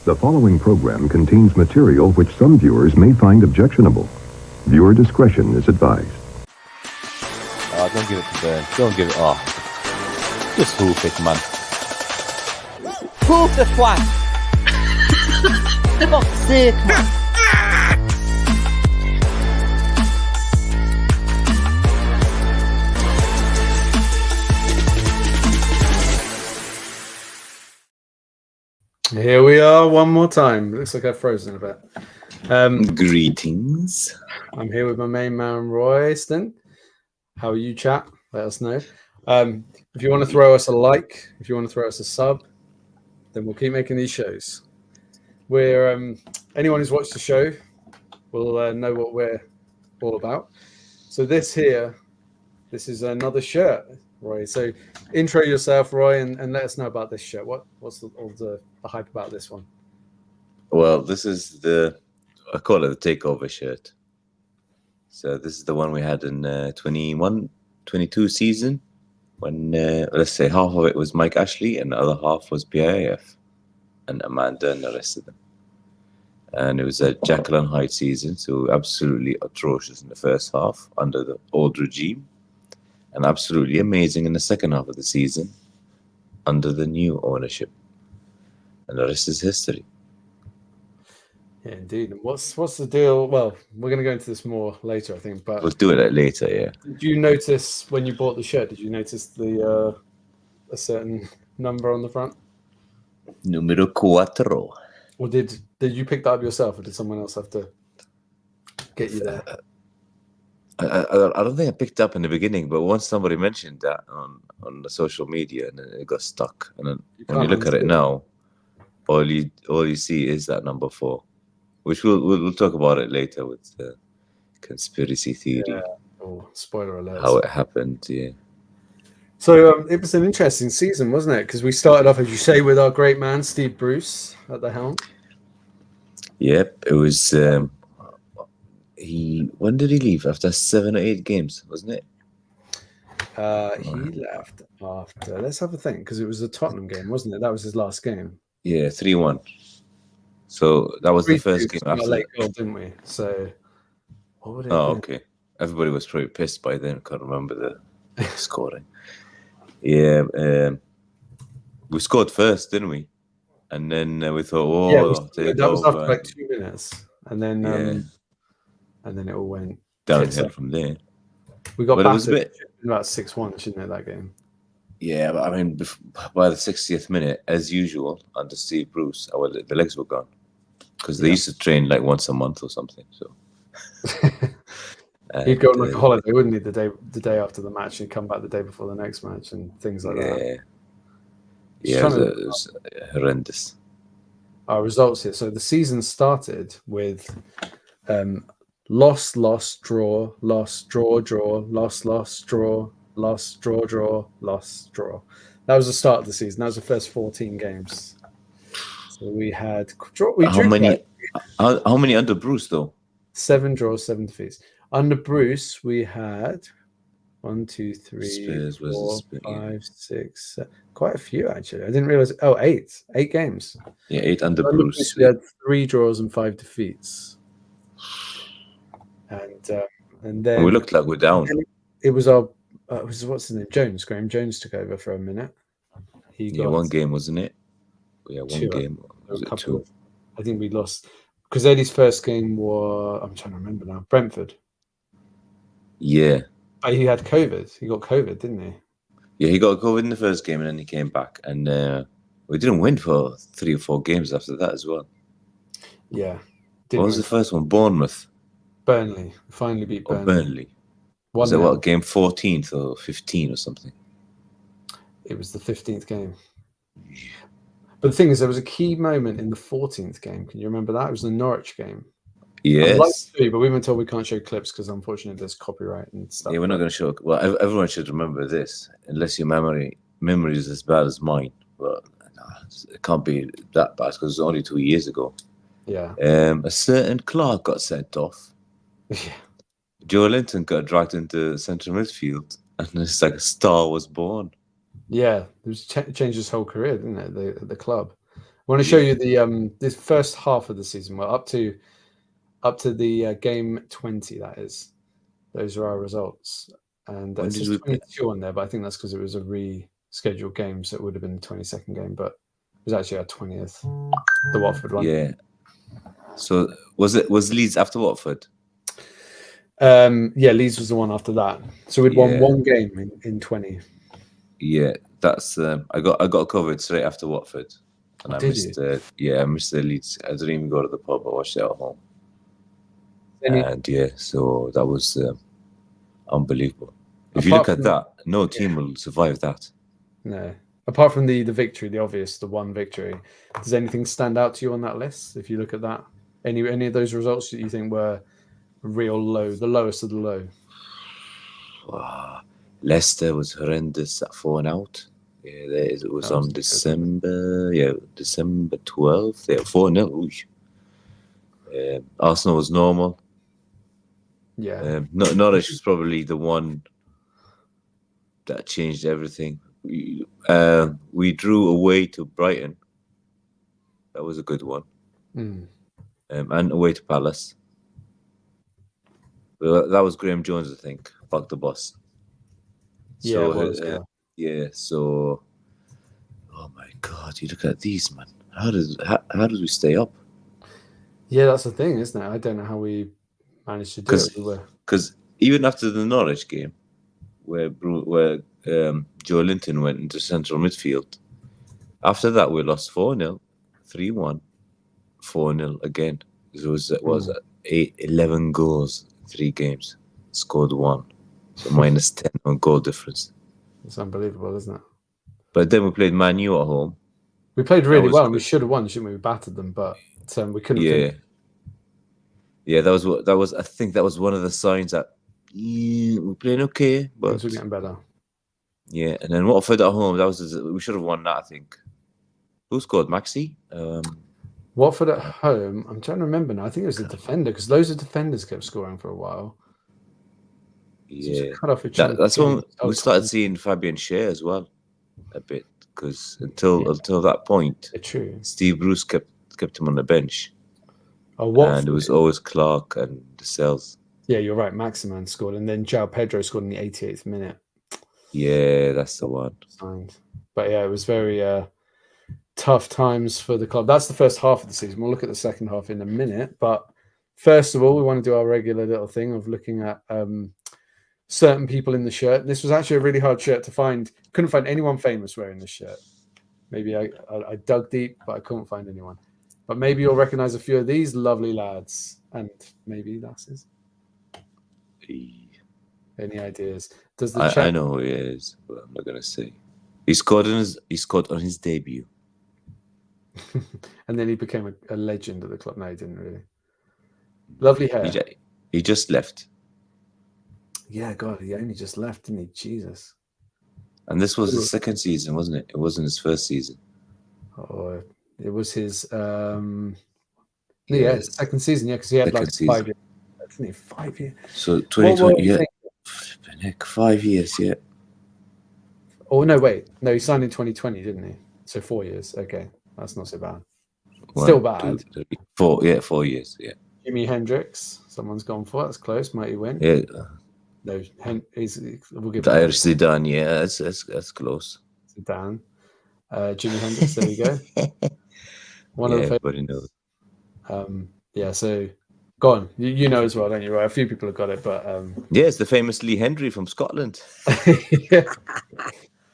The following program contains material which some viewers may find objectionable. Viewer discretion is advised. Oh, don't give it to Burn. Don't give it. Oh. Just hoof it, man. Hoof the twat! For fuck's sake, man. Here we are one more time. Looks like I've frozen a bit. Greetings. I'm here with my main man, Royston. How are you, chat? Let us know. If you want to throw us a like, if you want to throw us a sub, then we'll keep making these shows. We're anyone who's watched the show will know what we're all about. So this is another shirt, Roy. So intro yourself, Roy, and let us know about this shirt. What's all the hype about this one? Well, this is I call it the Takeover shirt. So this is the one we had in 21-22 season when, let's say, half of it was Mike Ashley and the other half was PIF and Amanda and the rest of them. And it was a Jekyll and Hyde season, so absolutely atrocious in the first half under the old regime, and absolutely amazing in the second half of the season under the new ownership. And the rest is history. Yeah, indeed. And what's the deal? Well, we're going to go into this more later, I think. But we'll do it later, yeah. Did you notice when you bought the shirt? Did you notice the a certain number on the front? Numero cuatro. Or did you pick that up yourself, or did someone else have to get you there? I don't think I picked up in the beginning, but once somebody mentioned that on the social media, and then it got stuck. And then when you look at it now, all you see is that number 4, which we'll talk about it later with the conspiracy theory. Yeah. Oh, spoiler alert! How it happened, yeah. So it was an interesting season, wasn't it? Because we started off, as you say, with our great man Steve Bruce at the helm. Yep, it was. When did he leave? After 7 or 8 games, wasn't it? He left after. Let's have a think, because it was the Tottenham game, wasn't it? That was his last game. Yeah, 3-1. So that was the first game after. Late goal, didn't we? So. What would it Oh, be? okay. Everybody was pretty pissed by then. Can't remember the scoring. Yeah, we scored first, didn't we? And then we thought, that was after like 2 minutes, and then it all went downhill from there. We got back to about 6-1, shouldn't it, that game? Yeah, but I mean, by the 60th minute, as usual, under Steve Bruce, the legs were gone because they used to train like once a month or something. So he'd go on like a holiday, wouldn't he? The day after the match, and come back the day before the next match, and things like that. Yeah, it was horrendous. Our results here. So the season started with loss, draw, loss, draw, loss, draw, loss, draw, loss, draw. That was the start of the season. That was the first 14 games. So we had how many under Bruce though? 7 draws, 7 defeats. Under Bruce, we had 1, 2, 3, 4, 5, 6, 7. Quite a few actually. I didn't realize. 8 games. Yeah, 8 under Bruce. We had 3 draws and 5 defeats. And then we looked like we're down. It was what's his name? Jones. Graham Jones took over for a minute. He got 1 game, wasn't it? Yeah, 1 game. Was it 2? I think we lost because Eddie's first game was. I'm trying to remember now. Brentford. Yeah. But he had COVID. He got COVID, didn't he? Yeah, he got COVID in the first game, and then he came back, and we didn't win for 3 or 4 games after that as well. Yeah. What was the first one? Bournemouth. Burnley. Finally beat Burnley. Burnley. Was it what, game 14th or 15 or something? It was the 15th game. But the thing is, there was a key moment in the 14th game. Can you remember that? It was the Norwich game. Yes. I'd like to, but we've been told we can't show clips because unfortunately there's copyright and stuff. Yeah, we're not going to show. Well, everyone should remember this, unless your memory is as bad as mine. But it can't be that bad because it was only 2 years ago. Yeah. A certain Clark got sent off. Yeah. Joe Linton got dragged into central midfield, and it's like a star was born. Yeah, it was changed his whole career, didn't it? The club. want to show you the this first half of the season. Well, up to the game 20. That is, those are our results. And When it did says we play? 22 on there, but I think that's because it was a rescheduled game, so it would have been the 22nd game. But it was actually our 20th, the Watford one. Yeah. So was Leeds after Watford? Yeah, Leeds was the one after that. So we'd won Yeah. one game in 20. Yeah, that's I got covered straight after Watford, and I Did missed I missed the Leeds. I didn't even go to the pub. I watched it at home, and yeah, so that was unbelievable. If you look at that, no team will survive that. No, apart from the victory, the obvious, the one victory. Does anything stand out to you on that list? If you look at that, any of those results that you think were real low, the lowest of the low? Leicester was horrendous at 4-out. Yeah, it was on December 12th. Yeah, 4-0. Arsenal was normal. Yeah. Norwich was probably the one that changed everything. We drew away to Brighton. That was a good one. And away to Palace. Well, that was Graham Jones, I think. Fuck the boss. Yeah, So, it was, so oh my God, you look at these, man. How did we stay up? Yeah, that's the thing, isn't it? I don't know how we managed to do it. Because even after the Norwich game, where Joe Linton went into central midfield, after that we lost 4-0, 3-1, 4-0 again. It was 11 goals, 3 games, scored 1, so minus 10 on goal difference. It's unbelievable, isn't it? But then we played Man U at home. We played really well, and we should have won, shouldn't we? We battered them, but we couldn't. Yeah, that was. I think that was one of the signs that we're playing okay, but things were getting better. Yeah, and then Watford at home. We should have won that. I think. Who scored? Maxi. Watford at home. I'm trying to remember now. I think it was a defender because loads of defenders kept scoring for a while. Yeah, cut off that's when we started seeing Fabian Schär as well, a bit, because until that point, Steve Bruce kept him on the bench. And it was always Clark and the Cells. Yeah, you're right. Maximan scored, and then João Pedro scored in the 88th minute. Yeah, that's the one. But yeah, it was very tough times for the club. That's the first half of the season. We'll look at the second half in a minute. But first of all, we want to do our regular little thing of looking at certain people in the shirt. This was actually a really hard shirt to find. Couldn't find anyone famous wearing this shirt. Maybe I dug deep, but I couldn't find anyone. But maybe you'll recognize a few of these lovely lads and maybe lasses. Any ideas? Does the I know who he is, but I'm not gonna say. He scored on his debut. And then he became a legend at the club. No, he didn't really. Lovely hair. He just left. Yeah, God, he only just left, didn't he? Jesus. And this was his second season, wasn't it? It wasn't his first season. Oh, it was his second season, because he had like 5 years. Didn't he? 5 years. So 2020, 5 years, yeah. Oh no, wait. No, he signed in 2020, didn't he? So 4 years. Okay. That's not so bad. Still bad. 4 years, yeah. Jimi Hendrix, someone's gone for. That's close. Might he win? Yeah. No, we'll give Irish Zidane, yeah, that's close. Zidane. Jimi Hendrix, there you go. One of the everybody knows. Yeah, so go on. You know as well, don't you? Right? A few people have got it, but yeah, it's the famous Lee Hendry from Scotland. Yeah.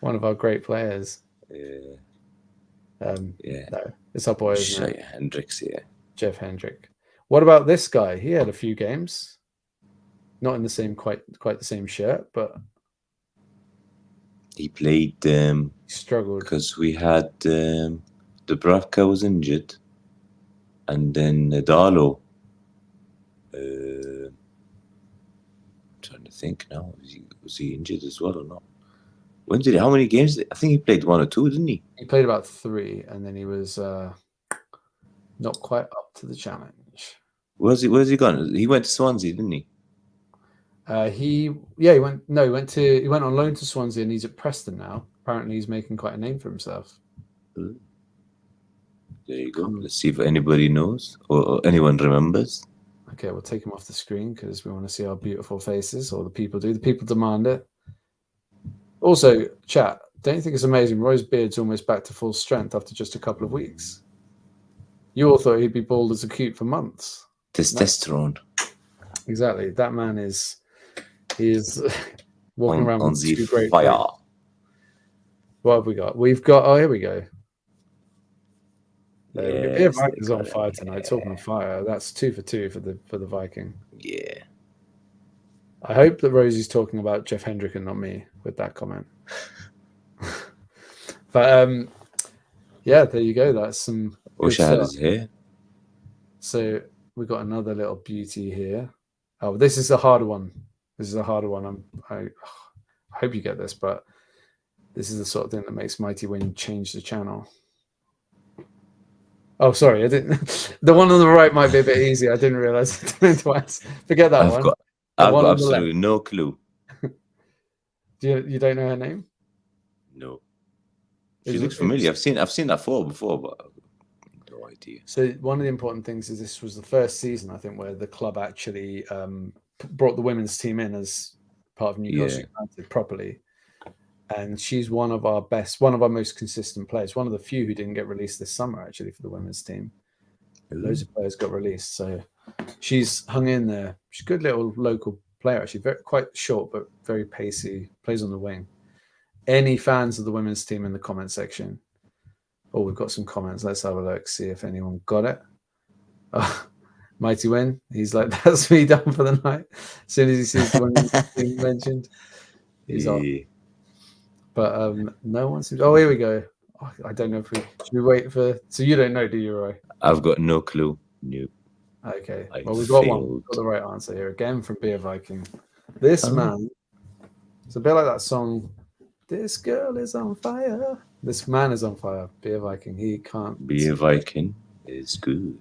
One of our great players. Yeah. No, it's our boy, isn't it? Hendricks, yeah. Jeff Hendrick. What about this guy? He had a few games. Not in the same quite the same shirt, but he played. He struggled because we had Dubravka was injured, and then Darlow. Trying to think now, was he injured as well or not? How many games? I think he played 1 or 2, didn't he? He played about 3, and then he was not quite up to the challenge. Where's he gone? He went to Swansea, didn't he? He went on loan to Swansea, and he's at Preston now. Apparently, he's making quite a name for himself. There you go. Let's see if anybody knows or anyone remembers. Okay, we'll take them off the screen because we want to see our beautiful faces, or the people do. The people demand it. Also, chat, don't you think it's amazing? Roy's beard's almost back to full strength after just a couple of weeks. You all thought he'd be bald as a cute for months. Testosterone. No. Exactly. That man is walking around on with the two great fire. traits. What have we got? We've got, oh, here we go. Beer Viking's on fire tonight. Yeah. Talking of fire, that's 2 for 2 for the Viking. Yeah. I hope that Rosie's talking about Jeff Hendrick and not me with that comment. But yeah, there you go. That's some. Wish I had his hair. So we got another little beauty here. Oh, this is a harder one. This is a harder one. I hope you get this, but this is the sort of thing that makes Mighty Win change the channel. Oh, sorry, I didn't. The one on the right might be a bit easy. I didn't realize. Forget that one. I've got absolutely no clue. You don't know her name? No. She looks familiar. I've seen that photo before, but no idea. So one of the important things is this was the first season, I think, where the club actually brought the women's team in as part of Newcastle United properly. And she's one of our most consistent players. One of the few who didn't get released this summer, actually, for the women's team. Loads of players got released. So she's hung in there. She's a good little local player, actually. Quite short, but very pacey. Plays on the wing. Any fans of the women's team in the comment section? Oh, we've got some comments. Let's have a look, see if anyone got it. Oh, Mighty Win. He's like, that's me done for the night. As soon as he sees the women's team mentioned, he's off. But no one seems. Oh, here we go. Oh, I don't know if should we wait for. So you don't know, do you, Roy? I've got no clue. Nope. Okay. Well, we've got one. We've got the right answer here again from Beer Viking. This man. It's a bit like that song. This girl is on fire. This man is on fire. Beer Viking. He can't. Beer Viking is good.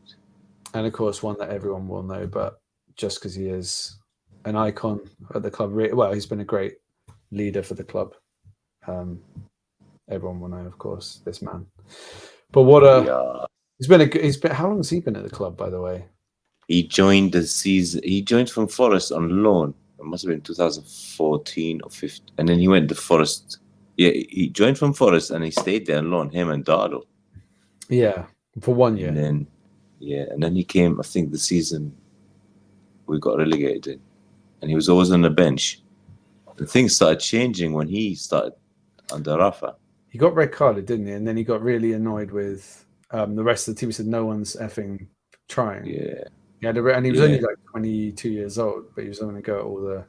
And of course, one that everyone will know, but just because he is an icon at the club. Well, he's been a great leader for the club. Everyone will know, of course, this man. But what he's been. How long has he been at the club, by the way? He joined the season. He joined from Forest on loan. It must have been 2014 or 15, and then he went to Forest. Yeah, he joined from Forest and he stayed there on loan. Him and Dardo. Yeah, for 1 year. And then he came. I think the season we got relegated in, and he was always on the bench. And things started changing when he started under Rafa. He got red carded, didn't he? And then he got really annoyed with the rest of the team. He said, "No one's effing trying." Yeah. And he was only like 22 years old, but he was going to go at all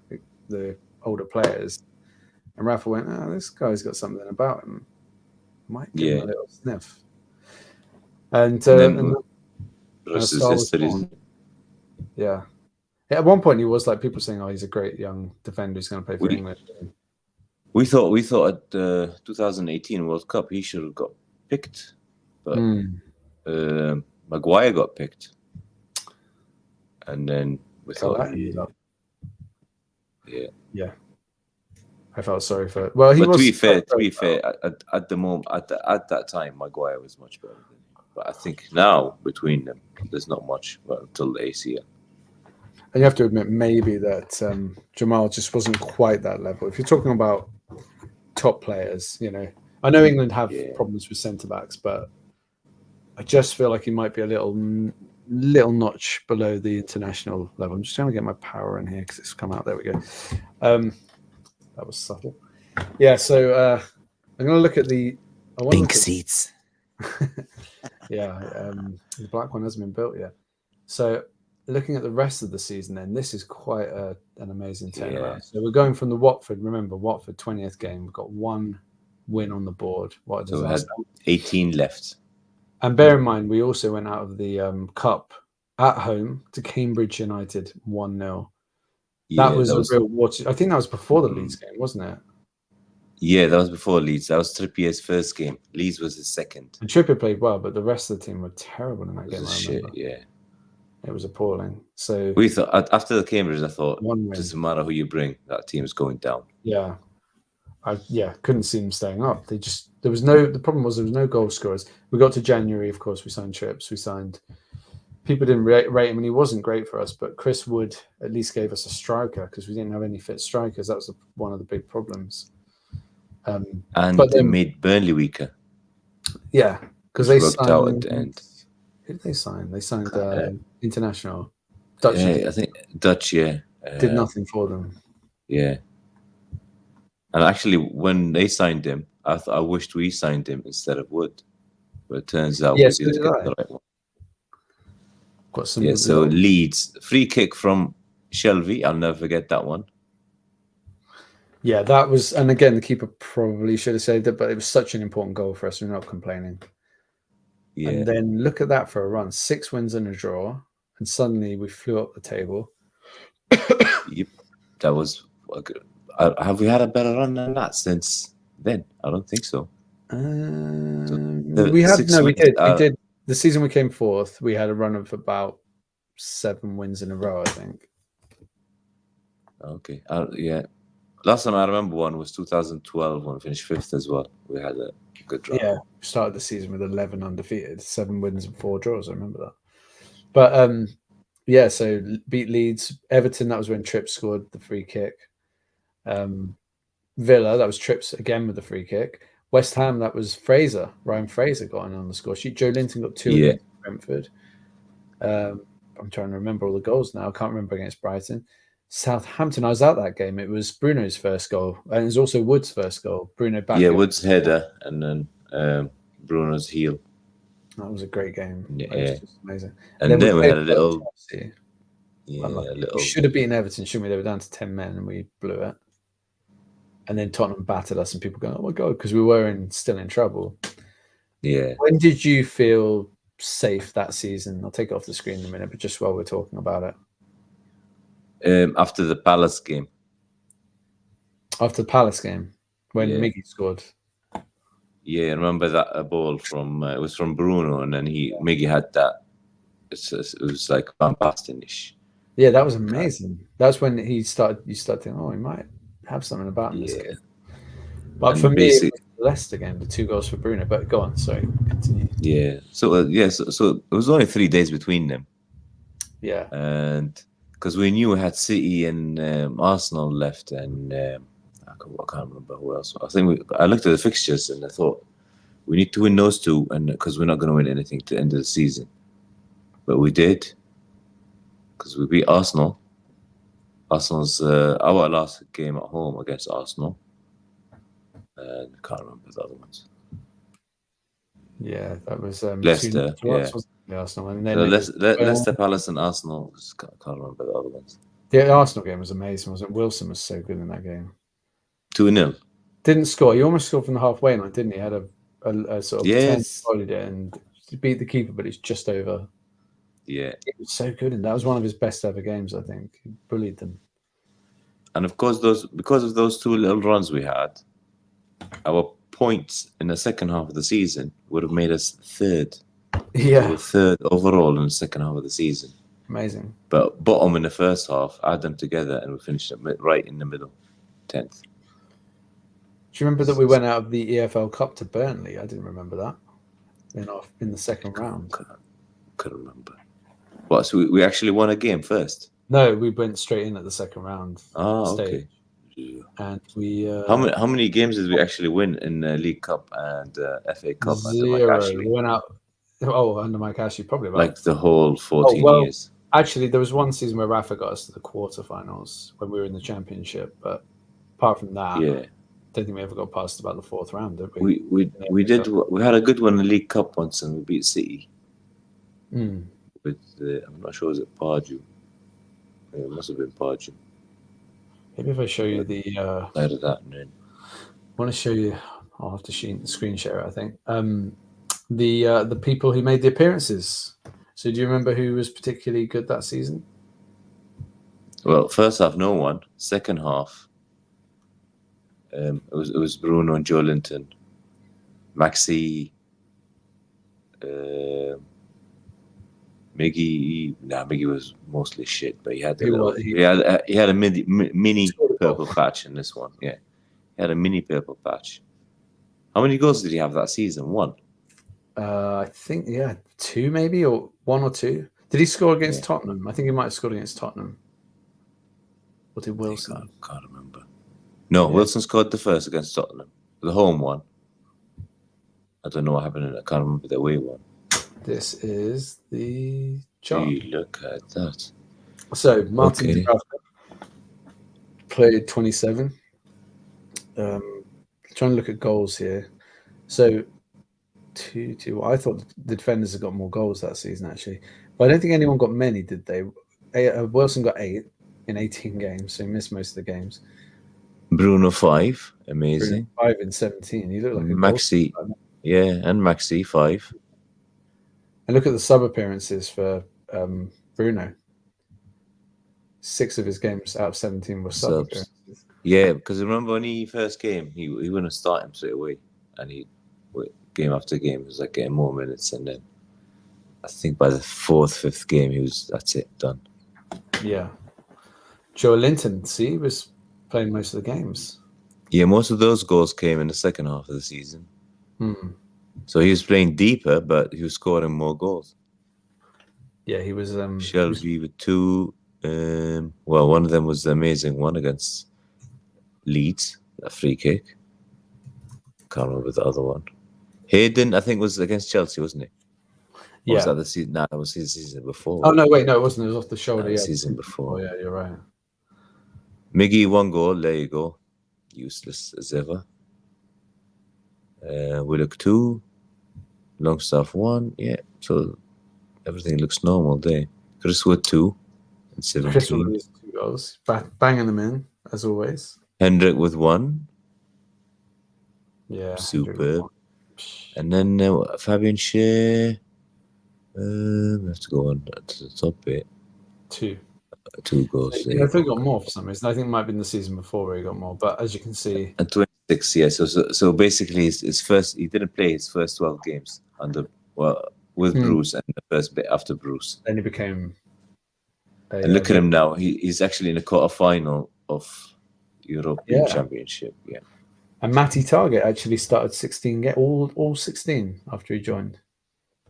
the older players. And Rafa went, "Oh, this guy's got something about him. Might give him a little sniff." And then yeah. At one point, he was like people saying, "Oh, he's a great young defender who's going to play for England." We thought at the 2018 World Cup he should have got picked, but Maguire got picked, and then we thought, yeah. I felt sorry for it. Well, to be fair, at the moment, at that time, Maguire was much better than him. But I think now between them, there's not much until the ACL. And you have to admit, maybe that Jamal just wasn't quite that level. If you're talking about top players, I know England have problems with centre backs, but I just feel like he might be a little notch below the international level. I'm just trying to get my power in here because it's come out. There we go. That was subtle. Yeah, so I'm going to look at the pink seats. Yeah, the black one hasn't been built yet. So looking at the rest of the season, then this is quite an amazing turnaround. So we're going from the Watford. Remember, Watford 20th game. We've got 1 win on the board. What a disaster. So we had 18 left. And bear in mind, we also went out of the cup at home to Cambridge United 1-0. That was a real water. I think that was before the Leeds game, wasn't it? Yeah, that was before Leeds. That was Trippier's first game. Leeds was his second. And Trippier played well, but the rest of the team were terrible in that game. It was appalling. So we thought after the Cambridge, I thought, doesn't matter who you bring, that team's going down. Yeah. couldn't see them staying up. The problem was there was no goal scorers. We got to January, of course, we signed Trips, people didn't rate him, and he wasn't great for us, but Chris Wood at least gave us a striker because we didn't have any fit strikers. That was one of the big problems. And but it made Burnley weaker. Yeah, because they worked out at signed. the end. Who did they sign? They signed international. Dutch. Yeah, I think Dutch. Yeah, did nothing for them. Yeah, and actually, when they signed him, I wished we signed him instead of Wood, but it turns out we didn't get the right one. Got some. Yeah, so Leeds free kick from Shelby. I'll never forget that one. Yeah, that was, and again, the keeper probably should have saved it, but it was such an important goal for us. We're not complaining. Yeah. And then look at that for a run: 6 wins and a draw, and suddenly we flew up the table. Yep, that was. Have we had a better run than that since then? I don't think so. We did. The season we came fourth, we had a run of about 7 wins in a row, I think. Okay. Yeah. Last time I remember one was 2012 when we finished 5th as well. We had a good run. Yeah, we started the season with 11 undefeated, 7 wins and 4 draws. I remember that. But yeah, so beat Leeds. Everton, that was when Trips scored the free kick. Villa, that was Trips again with the free kick. West Ham, that was Ryan Fraser got in on the score sheet. Joe Linton got 2 against Brentford. I'm trying to remember all the goals now. I can't remember against Brighton. Southampton, I was at that game. It was Bruno's first goal, and it was also Wood's first goal. Bruno back. Yeah, Wood's header, and then Bruno's heel. That was a great game. Yeah, it was just amazing. And then we had a little. Chelsea. Yeah, a little. We should have beaten Everton, shouldn't we? They were down to 10 men, and we blew it. And then Tottenham battered us, and people going, "Oh my god!" Because we were still in trouble. Yeah. When did you feel safe that season? I'll take it off the screen in a minute, but just while we're talking about it. After the Palace game. After the Palace game, when Miggy scored. Yeah, I remember that ball from it was from Bruno, and then Miggy had that. It was like Van Basten-ish. Yeah, that was amazing. That's when you started thinking, oh, he might have something about this game. But for me, it was the Leicester game, the 2 goals for Bruno. But go on, sorry, continue. Yeah. So so it was only 3 days between them. Yeah. And because we knew we had City and Arsenal left, and I can't remember who else. I looked at the fixtures and I thought we need to win those 2, and because we're not going to win anything to the end of the season. But we did, because we beat Arsenal. Arsenal's our last game at home against Arsenal. I can't remember the other ones. Yeah, that was Leicester. The Arsenal, and then Leicester, Palace, and Arsenal. I can't remember the other ones. The Arsenal game was amazing, wasn't it? Wilson was so good in that game. 2-0. Didn't score. He almost scored from the halfway line, didn't he? Had a sort of volleyed it and beat the keeper, but it's just over. Yeah, it was so good, and that was one of his best ever games. I think he bullied them. And of course, because of those 2 little runs we had, our points in the second half of the season would have made us 3rd. Yeah, 3rd overall in the second half of the season. Amazing. But bottom in the first half, add them together, and we finished right in the middle, 10th. Do you remember that we went out of the EFL Cup to Burnley? I didn't remember that. In the second round. Couldn't remember. What? So we actually won a game first? No, we went straight in at the second round. Okay. Yeah. And we. How many games did we actually win in the League Cup and FA Cup? 0. We went out. Under Mike Ashley, probably about like the whole 14 years. Actually, there was one season where Rafa got us to the quarterfinals when we were in the Championship, but apart from that, I don't think we ever got past about the 4th round, did we? We did. We had a good one in the League Cup once, and we beat City. With I'm not sure, was it Pardew? It must have been Pardew. Maybe if I show you the side of that, and then I want to show you. I'll have to screen share it, I think. The people who made the appearances. So do you remember who was particularly good that season? Well, first half, no one. Second half, it was Bruno and Joe Linton, Maxi, Miggy. Miggy was mostly shit, but he had a mini purple patch in this one. Yeah, He had a mini purple patch. How many goals did he have that season? 1. I think, 2 maybe, or 1 or 2. Did he score against Yeah. Tottenham? I think he might have scored against Tottenham. Or did I Wilson? can't remember. No, Yeah. Wilson scored the first against Tottenham. The home one. I don't know what happened in it. I can't remember the away one. This is the chart. Gee, look at that. So Martin Okay. Dubravka played 27. Trying to look at goals here. So 2-2. I thought the defenders had got more goals that season actually, but I don't think anyone got many, did they? Wilson got 8 in 18 games, so he missed most of the games. Bruno 5, amazing. 5 in 17. He looked like a Maxi, and Maxi 5. And look at the sub appearances for Bruno. 6 of his games out of 17 were sub appearances. Yeah, because remember when he first came, he wouldn't start him straight away, and he game after game he was like getting more minutes, and then I think by the 4th, 5th game that's it, done. Yeah, Joe Linton, was playing most of the games. Yeah, most of those goals came in the second half of the season. So he was playing deeper, but he was scoring more goals. Yeah, he was. Shelby with 2. Well, one of them was the amazing one against Leeds, a free kick. Can't remember the other one. Hayden, I think, was against Chelsea, wasn't it? Or was that the season? No, that was his season before. Oh no, wait, no, it wasn't. It was off the shoulder. The season before. Oh yeah, you're right. Miggy 1 goal. There you go. Useless as ever. Willock 2. Longstaff 1. Yeah, so everything looks normal there. Chris Wood 2 and 17. Chris Wood with 2 goals, banging them in as always. Hendrick with 1. Yeah, superb. And then Fabian Schär. We have to go on to the top bit. 2 goals. I think he got more for some reason. I think it might have been the season before where he got more, but as you can see, and 26. Yeah. So basically, his first, he didn't play his first 12 games with Bruce, and the first bit after Bruce. Then he became. And look at him now. He's actually in the quarterfinal of European Championship. Yeah. And Matty Target actually started 16 all 16 after he joined.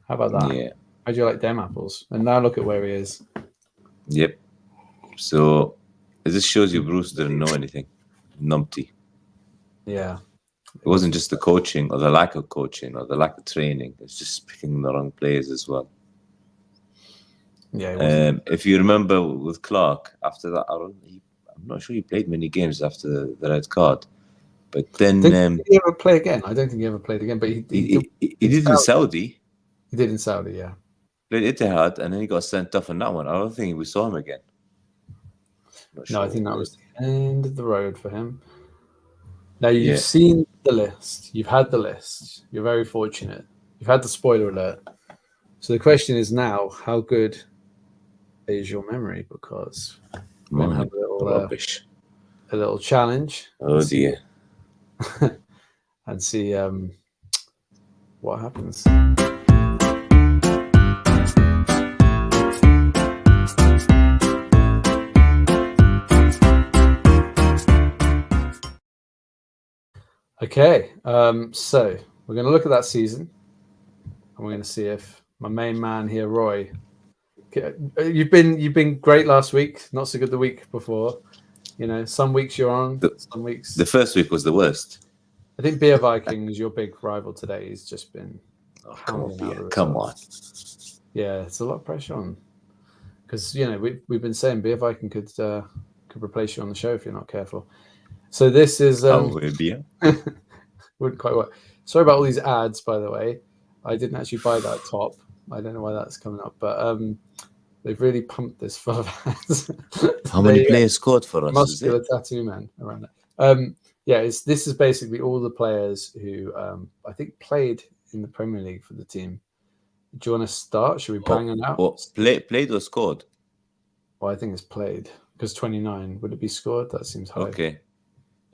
How about that? Yeah. How do you like them apples? And now look at where he is. Yep. So this shows you Bruce didn't know anything. Numpty. Yeah. It wasn't just the coaching or the lack of coaching or the lack of training. It's just picking the wrong players as well. Yeah. If you remember with Clark, after that, I'm not sure he played many games after the red card. But then did he ever play again? I don't think he ever played again. But he did in Saudi. He did in Saudi, yeah. Played Ittihad, and then he got sent off on that one. I don't think we saw him again. No, I think that was the end of the road for him. Now you've seen the list. You've had the list. You're very fortunate. You've had the spoiler alert. So the question is now, how good is your memory? Because we're going to have a little challenge. Oh dear. And see what happens. Okay, so we're going to look at that season, and we're going to see if my main man here, Roy, you've been great last week, not so good the week before. You know, some weeks you're on, some weeks. The first week was the worst. I think Beer Viking is your big rival today. He's just been. Oh, come on. Yeah, it's a lot of pressure on, because we've been saying Beer Viking could replace you on the show if you're not careful. So this is wouldn't quite work. Sorry about all these ads, by the way. I didn't actually buy that top. I don't know why that's coming up, but they've really pumped this full of ads. How many players scored for us? Muscular tattoo man around that. This is basically all the players who I think played in the Premier League for the team. Do you want to start? Should we bang it out? Played or scored? Well, I think it's played because 29. Would it be scored? That seems high. Okay.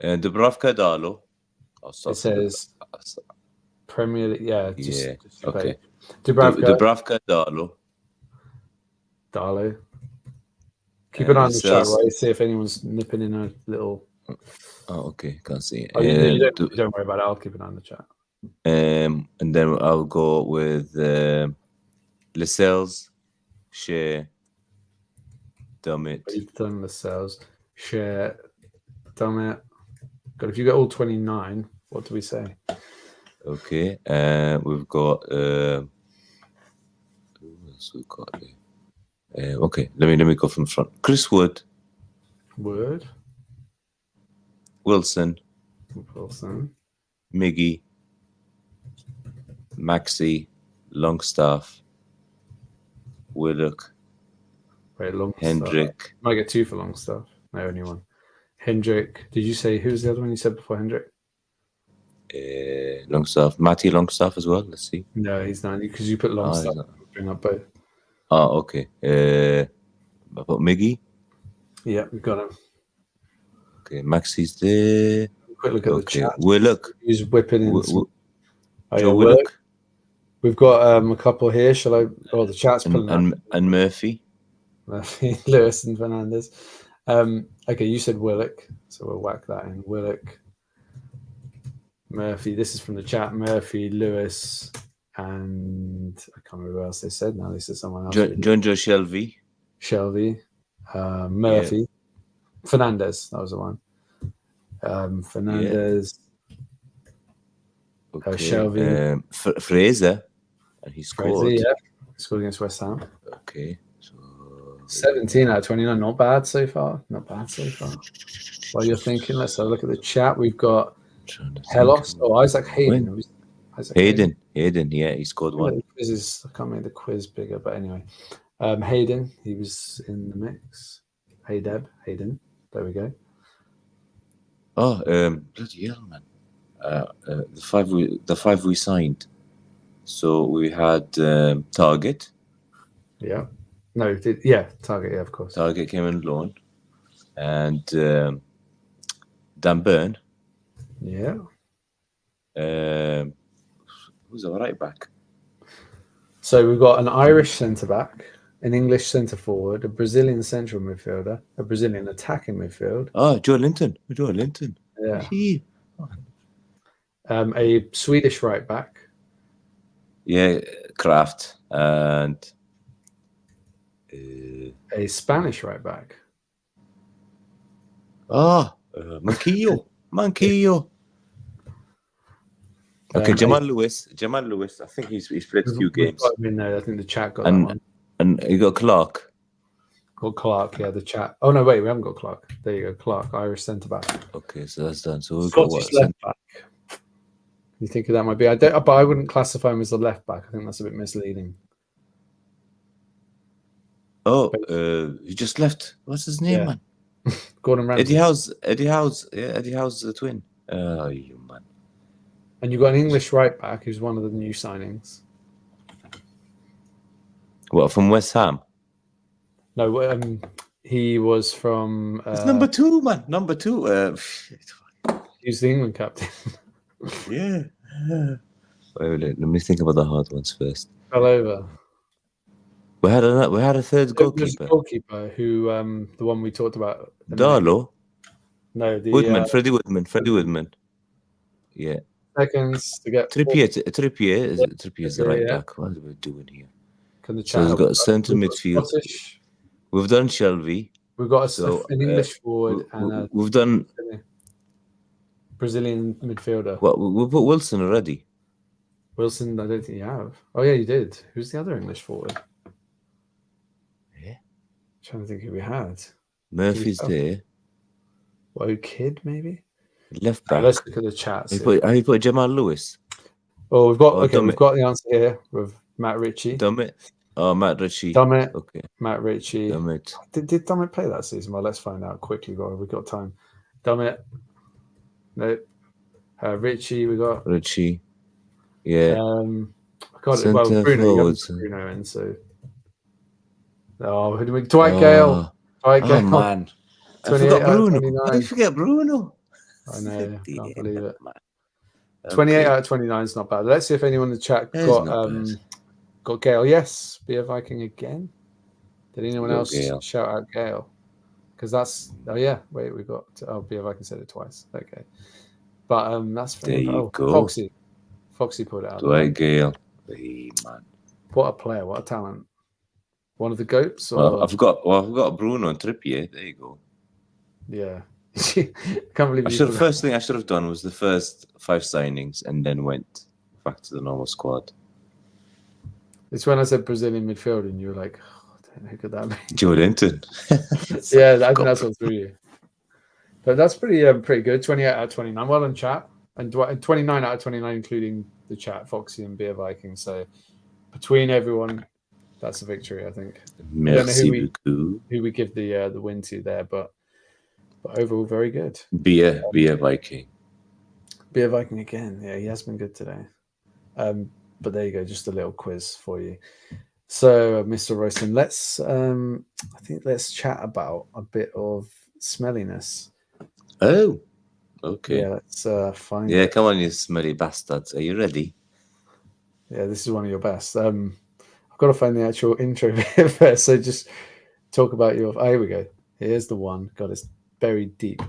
Dubravka Dalo. It says Premier League. Yeah. Just okay. Dubravka Dalo. Keep an eye on the chat, right? See if anyone's nipping in a little Oh, okay. Can't see it. Oh, you don't worry about it. I'll keep an eye on the chat. And then I'll go with Lascelles, share, Dummit. You've done the sales. Share. Damn it. God, if you get all 29, what do we say? Okay. We've got who else we got there? Okay, let me go from the front. Chris Wood, Word. Wilson, Wilson. Miggy, Maxi, Longstaff, Willock, Wait, long Hendrick. stuff. Might get 2 for long stuff. No, only 1. Hendrick. Did you say who's the other one you said before Hendrick? Longstaff, Matty Longstaff as well. Let's see. No, he's not because you put long stuff. Bring up both. Oh, okay. I put Miggy. Yeah, we've got him. Okay, Maxi's there. Quick look at the chat. Willock. He's whipping in. Joe Willock. We've got a couple here. Shall I? Oh, the chat's pulling up. And Murphy. Lewis and Fernandez. Okay, you said Willock, so we'll whack that in. Willock, Murphy. This is from the chat. Murphy, Lewis, and I can't remember what else they said. Now they said someone else. John Joe Shelby. Murphy, yeah. Fernandez. That was the one. Fernandez. Yeah. Okay. Shelby. Fraser, and he scored. Fraser, yeah, scored against West Ham. Okay. 17 out of 29, not bad so far. While you're thinking, let's have a look at the chat. We've got Helos. Oh, Isaac Hayden. Hayden, yeah, he scored 1. The quizzes, I can't make the quiz bigger, but anyway. Hayden, he was in the mix. Hayden. There we go. Oh, bloody hell, man. The five we signed. So we had Target. Yeah. No, Target, yeah, of course. Target came on loan. And Dan Burn. Yeah. Who's our right back? So we've got an Irish centre back, an English centre forward, a Brazilian central midfielder, a Brazilian attacking midfield. Oh, Joe Linton. Yeah. A Swedish right back. Yeah, Kraft. And a Spanish right back. Manquillo. Okay, Jamal Lewis. I think he's played a few games. I think the chat got that one. And you got Clark. Got Clark, yeah, the chat. Oh no, wait, we haven't got Clark. There you go, Clark, Irish centre back. Okay, so that's done. So we've got what? Left back. You think that might be? But I wouldn't classify him as a left back. I think that's a bit misleading. Oh, he just left. What's his name, man? Gordon Ramsay. Eddie Howe's. Yeah, Eddie Howe's the twin. Oh, you man. And you've got an English right back who's one of the new signings. What, from West Ham? No, he was from... it's number 2, man. Number 2. He's the England captain. Yeah. Wait, let me think about the hard ones first. Fell over. We had a third goalkeeper. Goalkeeper who, the one we talked about. Darlow? No, the... Woodman, Freddie Woodman. Yeah. Seconds to get... Trippier's the right back. What are we doing here? So we've got centre midfield. Scottish. We've done Shelby. We've got an English forward and we've done Brazilian midfielder. What, we put Wilson already. Wilson, I don't think you have. Oh yeah, you did. Who's the other English forward? Yeah. I'm trying to think who we had. Murphy's there. What, Kid maybe? Left back. Let's look at the chat. Have you put Jamal Lewis? Oh, we've got we've got the answer here with Matt Ritchie. Dummit. Oh, Matt Ritchie. Dummit. Okay. Matt Ritchie. Dummit. Did Dummit play that season? Well, let's find out quickly. We've got time. Dummit. No. Ritchie. We got Ritchie. Yeah. Bruno. Bruno in. So. Oh, who do we? Dwight Gale. Dwight Gale. Oh man. I forgot Bruno. How did you forget Bruno? I know. I can't believe it. 28 out of 29 is not bad. Let's see if anyone in the chat got Gale. Yes, be a Viking again. Did anyone else shout out Gale? because that's we got BF I can say it twice. Okay, but that's There you go. Foxy put it out. Dwight Gale, hey man, what a player, what a talent. One of the goats. Well, I've got Bruno and Trippier. There you go. Yeah, can't believe First thing I should have done was the first 5 signings and then went back to the normal squad. It's when I said Brazilian midfield and you were like, who could that be? Joe Linton. Yeah, I think that's what threw you. But that's pretty good. 28 out of 29. Well done, chat. And 29 out of 29, including the chat, Foxy and Beer Viking. So between everyone, that's a victory, I think. Merci beaucoup. Who we give the win to there, but overall, very good. Beer Viking. Beer Viking again. Yeah, he has been good today. But there you go, just a little quiz for you. So, Mr. Royston, let's chat about a bit of smelliness. Oh, okay. Yeah, let's find. Yeah, come on, you smelly bastards. Are you ready? Yeah, this is one of your best. I've got to find the actual intro first. So just talk about your. Oh, here we go. Here's the one. God, it's buried deep.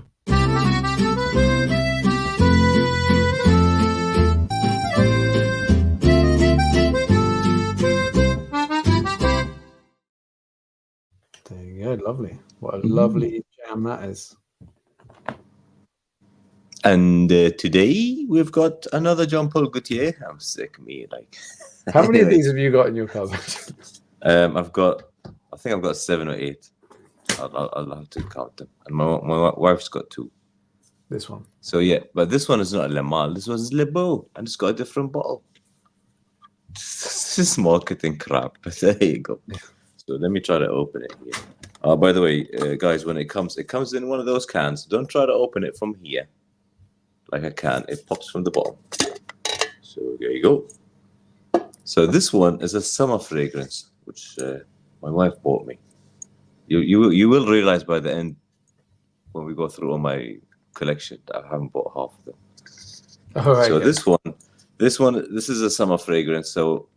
There you go. Lovely. What a lovely jam that is. And today we've got another John Paul Gaultier. I'm sick of me. Like, how many of these have you got in your cupboard? I think I've got 7 or 8. I'll have to count them. And my wife's got 2. This one. So yeah, but this one is not a Le Mal. This one's Le Beau, and it's got a different bottle. This is marketing crap, but there you go. Yeah. So let me try to open it here. By the way, guys, when it comes in one of those cans. Don't try to open it from here, like a can. It pops from the bottom. So there you go. So this one is a summer fragrance, which my wife bought me. You will realize by the end when we go through all my collection that I haven't bought half of them. Oh, right, so yeah. This is a summer fragrance. So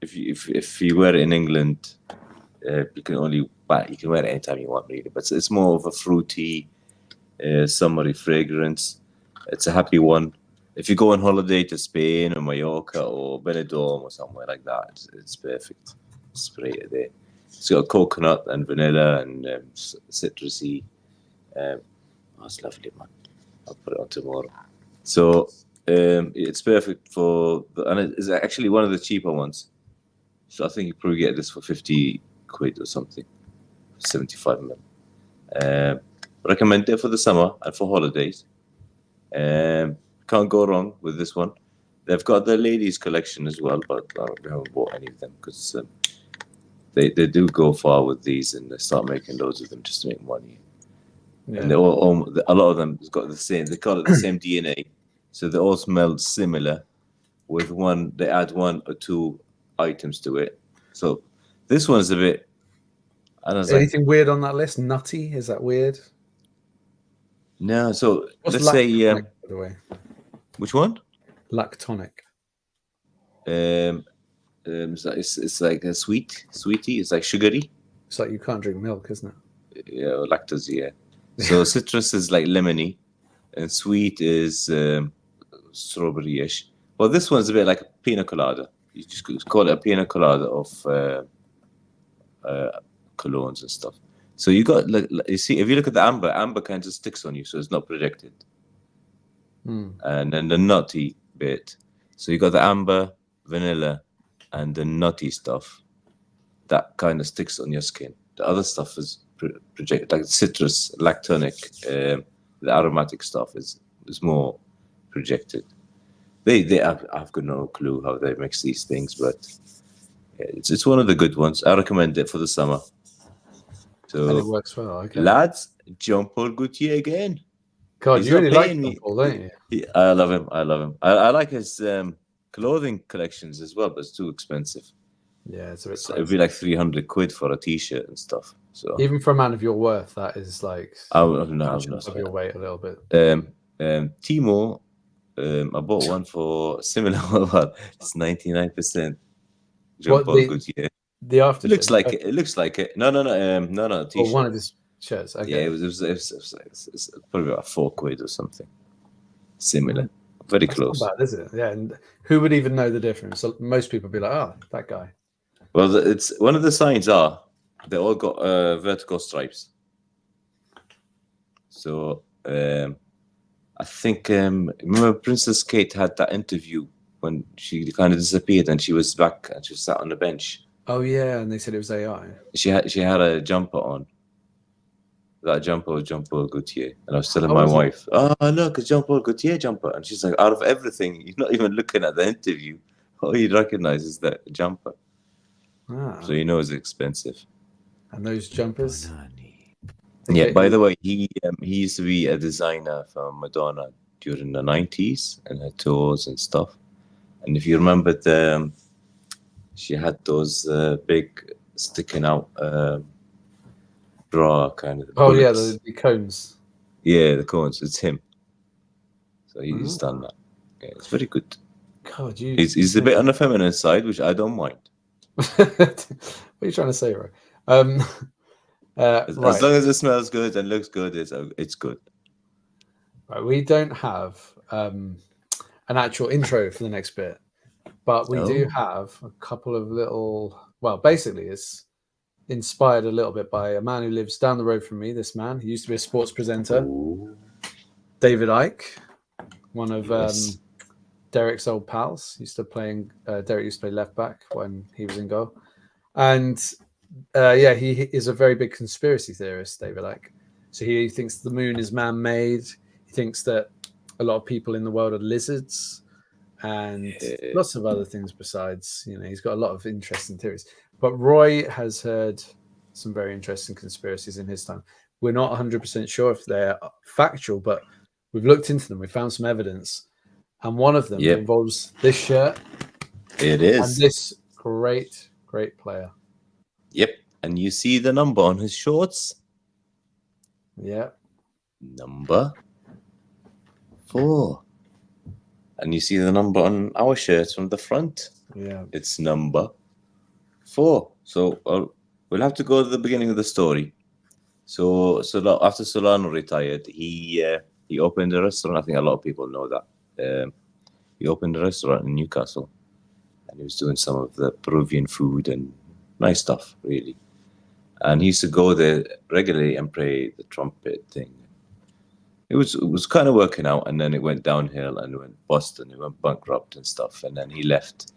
if you wear it in England, you can wear it anytime you want, really. But it's more of a fruity, summery fragrance. It's a happy one. If you go on holiday to Spain or Mallorca or Benidorm or somewhere like that, it's perfect. Spray it there. It's got coconut and vanilla and citrusy. It's lovely, man. I'll put it on tomorrow. So it's perfect and it's actually one of the cheaper ones. So I think you probably get this for 50 quid or something, 75 ml. Recommend it for the summer and for holidays. Can't go wrong with this one. They've got the ladies collection as well, but we haven't bought any of them because they do go far with these and they start making loads of them just to make money. Yeah. And a lot of them has got the same. They call it the same DNA, so they all smell similar. With one, they add 1 or 2 items to it. So this one's a bit. Anything weird on that list? Nutty? Is that weird? No. So let's say. By the way, which one? Lactonic. It's like a sweetie. It's like sugary. It's like you can't drink milk, isn't it? Yeah, lactose. Yeah. So citrus is like lemony, and sweet is strawberry-ish. Well, this one's a bit like a pina colada. You just call it a pina colada of colognes and stuff. So you got, you see, if you look at the amber kind of sticks on you, so it's not projected. And then the nutty bit. So you got the amber, vanilla, and the nutty stuff. That kind of sticks on your skin. The other stuff is projected, like citrus, lactonic, the aromatic stuff is more projected. I've got no clue how they mix these things, but yeah, it's one of the good ones. I recommend it for the summer. So and it works well. Okay. Lads, John Paul Gaultier again. God, you really like John Paul, don't you? I love him. I like his clothing collections as well, but it's too expensive. Yeah, it's a bit. It'd be like 300 quid for a t-shirt and stuff. So even for a man of your worth, that is like I'm not of your weight a little bit. Timo, I bought one for similar. It's 99%. John Paul Gaultier. The after looks like it. No. T-shirt. One of his shirts. Okay. Yeah, it was probably about £4 or something. Similar. Very That's close. not bad, is it? Yeah. And who would even know the difference? So most people would be like, "Oh, that guy." Well, it's one of the signs are they all got vertical stripes. So I think remember Princess Kate had that interview when she kind of disappeared and she was back and she sat on the bench. Oh yeah, and they said it was AI. She had a jumper on. That jumper was Jean-Paul Gaultier. And I was telling Oh, my was it? wife, "Oh, look, it's Jean-Paul Gaultier jumper." And she's like, out of everything, you're not even looking at the interview. All you recognize is that jumper. Ah, So you know it's expensive. and those jumpers. Yeah, Okay. by the way, he used to be a designer for Madonna during the 90s and her tours and stuff. And if you remember, she had those big sticking out bra kind of Oh yeah, bullets. the cones. Yeah, the cones. It's him. So he's done that. Yeah, it's very good. God, you. He's a bit on the feminine side, which I don't mind. What are you trying to say, Roy? As Right. long as it smells good and looks good, it's good. Right. We don't have an actual intro for the next bit, but we do have a couple of little. Well, basically, it's inspired a little bit by a man who lives down the road from me. This man, he used to be a sports presenter, Ooh. David Icke, one of Yes. Derek's old pals. Derek used to play left back when he was in goal, and he is a very big conspiracy theorist, David Icke. So he thinks the moon is man-made. He thinks that a lot of people in the world are lizards, and lots of other things besides. He's got a lot of interesting theories. But Roy has heard some very interesting conspiracies in his time. We're not 100% sure if they're factual, but we've looked into them. We found some evidence. And one of them involves this shirt. It is. And this great, great player. Yep. And you see the number on his shorts? Yeah. Number 4. And you see the number on our shirts from the front? Yeah. It's number 4. So we'll have to go to the beginning of the story. So after Solano retired, he opened a restaurant. I think a lot of people know that. He opened a restaurant in Newcastle, and he was doing some of the Peruvian food and nice stuff, really. And he used to go there regularly and play the trumpet thing. It was kind of working out, and then it went downhill and went bust and it went bankrupt and stuff. And then he left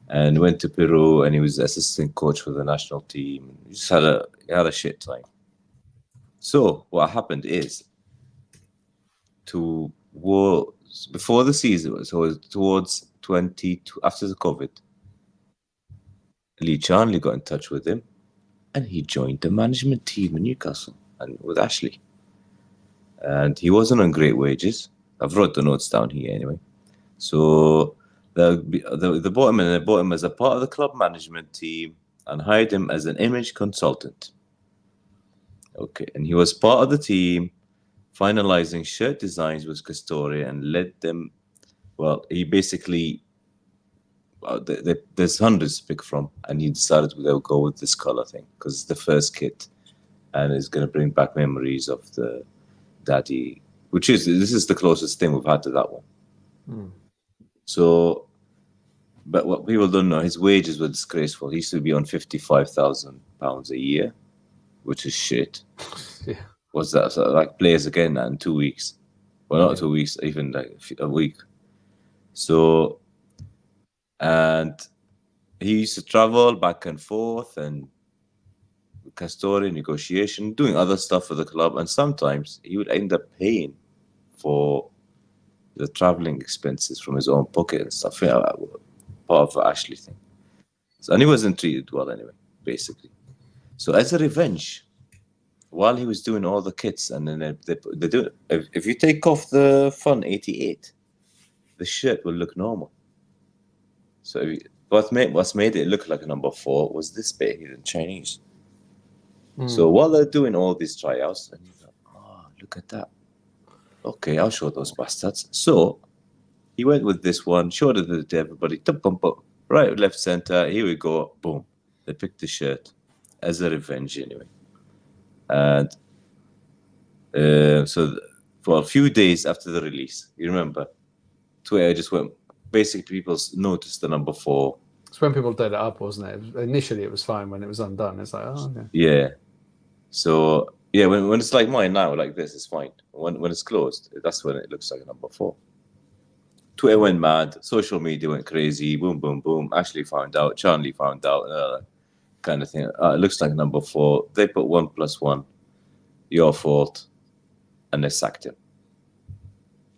and went to Peru, and he was assistant coach for the national team. He just had a shit time. So what happened is, before the season, so towards after the COVID, Lee Charnley got in touch with him, and he joined the management team in Newcastle and with Ashley. And he wasn't on great wages. I've wrote the notes down here anyway. So they bought him, and they bought him as a part of the club management team and hired him as an image consultant. Okay, and he was part of the team, finalizing shirt designs with Castoria and led them. Well, he basically, there's hundreds to pick from, and he decided they'll go with this color thing because it's the first kit, and it's going to bring back memories of the daddy, this is the closest thing we've had to that one. So, but what people don't know, his wages were disgraceful. He used to be on £55,000 a year, which is shit. Yeah. What's that? So like players again in 2 weeks. Well, not 2 weeks, even like a week. So, and he used to travel back and forth and Castoria negotiation, doing other stuff for the club, and sometimes he would end up paying for the traveling expenses from his own pocket and stuff. Yeah, part of the Ashley thing. So, and he wasn't treated well anyway, basically. So as a revenge, while he was doing all the kits, and then they do, if you take off the Fun 88, the shirt will look normal. So what's made it look like a number 4 was this bit here in Chinese. So while they're doing all these tryouts, and you go, oh, look at that. Okay, I'll show those bastards. So he went with this one, showed it to everybody. Right, left, center. Here we go. Boom. They picked the shirt as a revenge anyway. And For a few days after the release, you remember, Twitter just went. Basically, people noticed the number 4. It's when people did it up, wasn't it? Initially, it was fine. When it was undone, it's like, oh, okay. Yeah. So yeah, when it's like mine now, like this, it's fine. When it's closed, that's when it looks like a number 4. Twitter went mad. Social media went crazy. Boom, boom, boom. Ashley found out. Charlie found out. Kind of thing. It looks like a number 4. They put 1+1. Your fault. And they sacked him.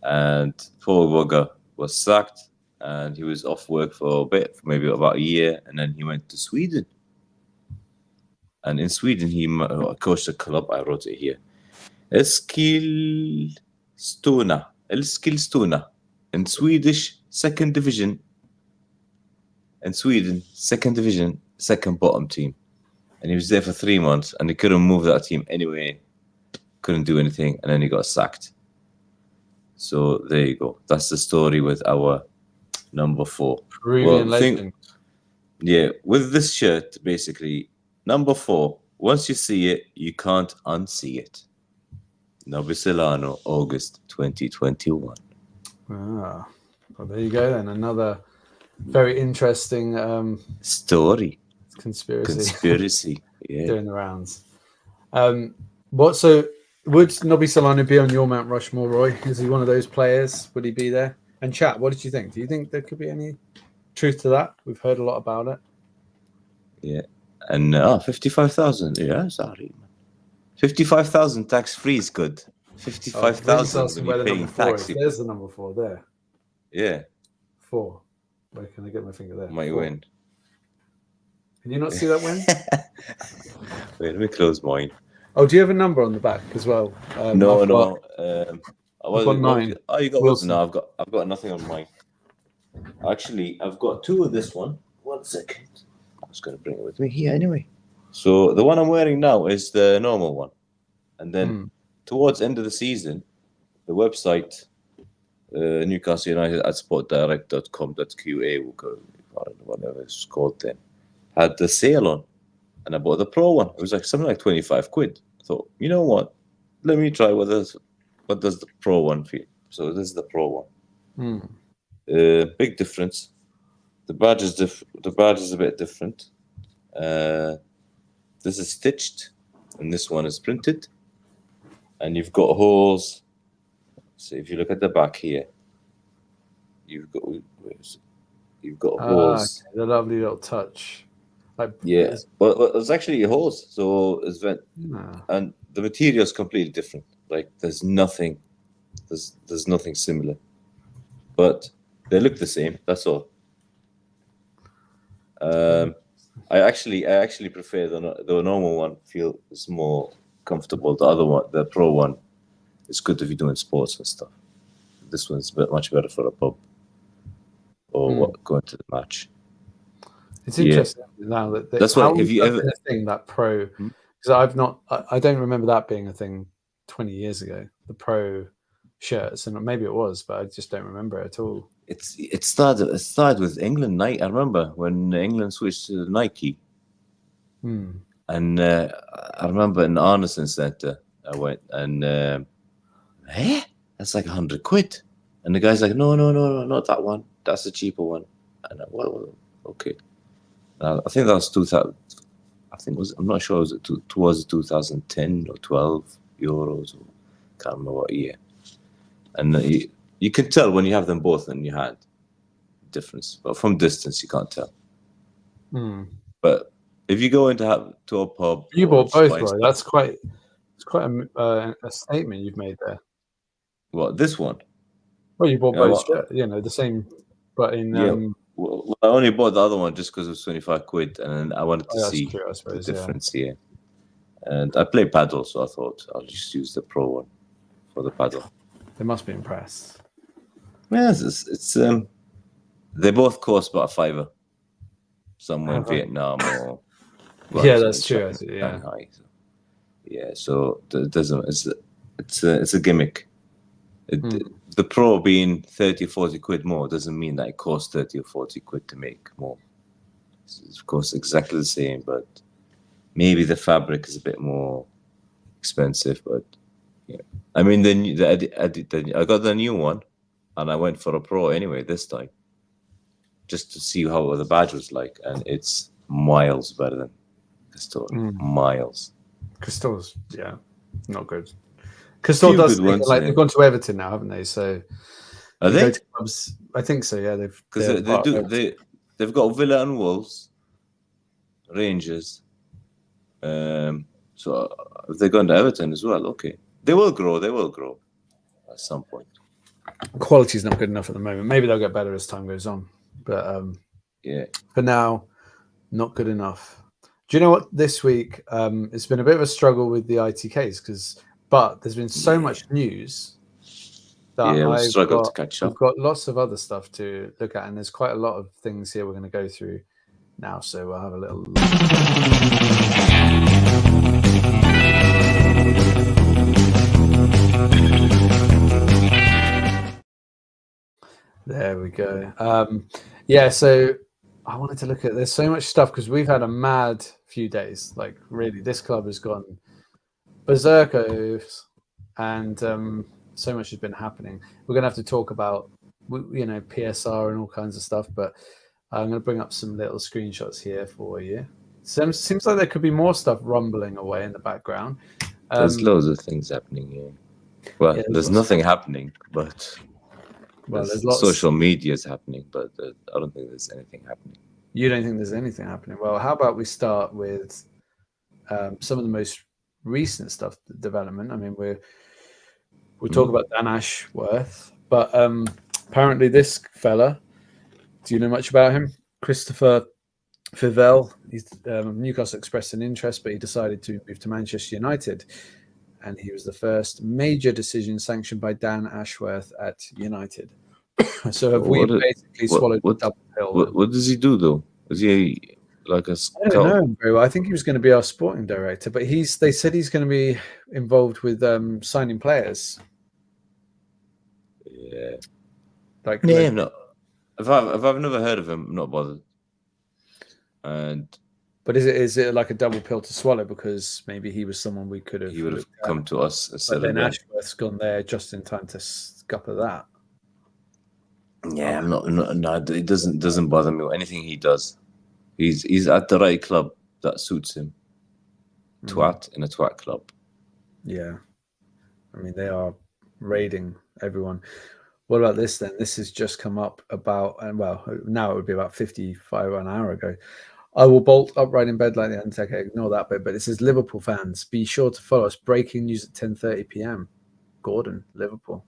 And Paul Wugger was sacked, and he was off work for a bit, for maybe about a year, and then he went to Sweden. And in Sweden, he coached a club. I wrote it here. Eskilstuna. In Swedish second division. In Sweden, second division, second bottom team. And he was there for 3 months, and he couldn't move that team anyway. Couldn't do anything, and then he got sacked. So there you go. That's the story with our number 4. Peruvian legend. Yeah, with this shirt, basically, number 4, once you see it, you can't unsee it. Nobby Solano, August 2021. Well, there you go then. Another very interesting story. Conspiracy. Yeah. Doing the rounds. Would Nobby Solano be on your Mount Rushmore, Roy? Is he one of those players? Would he be there? And chat, what did you think? Do you think there could be any truth to that? We've heard a lot about it. Yeah. And 55,000. Yeah, sorry. 55,000 tax-free is good. 55,000 when you're paying tax. There's the number 4 there. Yeah. 4. Where can I get my finger there? Might 4. win. Can you not see that win? Wait, let me close mine. Oh, do you have a number on the back as well? No. I've got 9. Oh, you got Wilson. No, I've got nothing on mine. Actually, I've got 2 of this one. 1 second. I was going to bring it with me here anyway. So the one I'm wearing now is the normal one, and then towards the end of the season, the website Newcastle United at sportdirect.com.qa, whatever it's called then, had the sale on, and I bought the pro one. It was like something like 25 quid. I thought, you know what? Let me try what does the pro one feel. So this is the pro one. Big difference. The badge is the badge is a bit different. This is stitched, and this one is printed. And you've got holes. So if you look at the back here, you've got holes. Okay. The lovely little touch. Yeah, well, it's actually holes. So it's and the material is completely different. Like there's nothing similar, but they look the same. That's all. I actually prefer the normal one. Feel it's more comfortable. The other one, the pro one, is good if you're doing sports and stuff. This one's much better for a pub or going to the match. It's interesting now that that's why. If you ever a thing that pro, because I don't remember that being a thing 20 years ago. The pro shirts, and maybe it was, but I just don't remember it at all. It started with England Nike. I remember when England switched to Nike, and I remember in the Arneson Centre I went and that's like 100 quid, and the guy's like, no, not that one. That's the cheaper one. And well, okay. I think that was 2000. I'm not sure. Was it towards 2010 or 12 euros? Or, can't remember what year. And you can tell when you have them both in your hand, difference. But from distance, you can't tell. But if you go into a pub, you bought both, right? That's quite a statement you've made there. What, this one? Well, you bought both. The same, but in. Well, I only bought the other one just because it was 25 quid, and I wanted to see the difference here. And I play paddle, so I thought I'll just use the pro one for the paddle. They must be impressed. Yes, it's they both cost about $5 somewhere in Vietnam or that's true. Shanghai. So it doesn't. It's a gimmick. The pro being 30 or 40 quid more doesn't mean that it costs 30 or 40 quid to make more. It's of course exactly the same, but maybe the fabric is a bit more expensive. But I mean, I got the new one, and I went for a pro anyway this time, just to see how the badge was like, and it's miles better than Castore. Miles. Castore's, yeah, not good. Castore does they've gone to Everton now, haven't they? So are they? Go to clubs, I think so. Yeah, they've got Villa and Wolves, Rangers. So if they're going to Everton as well, okay, they will grow. They will grow at some point. Quality's not good enough at the moment. Maybe they'll get better as time goes on, but yeah, for now, not good enough. Do you know what? This week, it's been a bit of a struggle with the ITKs but there's been so much news that I've struggled to catch up. I've got lots of other stuff to look at, and there's quite a lot of things here we're going to go through now. So we'll have a little. There we go. Yeah, so I wanted to look at. There's so much stuff because we've had a mad few days. Like really, this club has gone berserkers, and so much has been happening. We're going to have to talk about, PSR and all kinds of stuff. But I'm going to bring up some little screenshots here for you. Seems like there could be more stuff rumbling away in the background. There's loads of things happening here. Well, there's nothing happening, but there's lots. Social media is happening, but I don't think there's anything happening. You don't think there's anything happening? Well, how about we start with some of the most recent stuff, development. I mean, we'll talk about Dan Ashworth, but apparently this fella, do you know much about him? Christopher Fivell. He's Newcastle expressed an interest, but he decided to move to Manchester United, and he was the first major decision sanctioned by Dan Ashworth at United. So have we basically swallowed the double pill? What does he do though? Is he like a scout? I don't know him very well. I think he was going to be our sporting director, but they said he's going to be involved with signing players. Yeah. Like no. If I've never heard of him, I'm not bothered. But is it like a double pill to swallow? Because maybe he was someone we could have. He would have come to us. But then Ashworth's gone there just in time to scupper that. Yeah, I'm not. No, it doesn't bother me with anything he does. He's at the right club that suits him. Twat in a twat club. Yeah, I mean they are raiding everyone. What about this then? This has just come up about, and well, now it would be about 55 an hour ago. I will bolt upright in bed like the Undertaker. Ignore that bit, but it says Liverpool fans, be sure to follow us. Breaking news at 10:30 p.m. Gordon, Liverpool.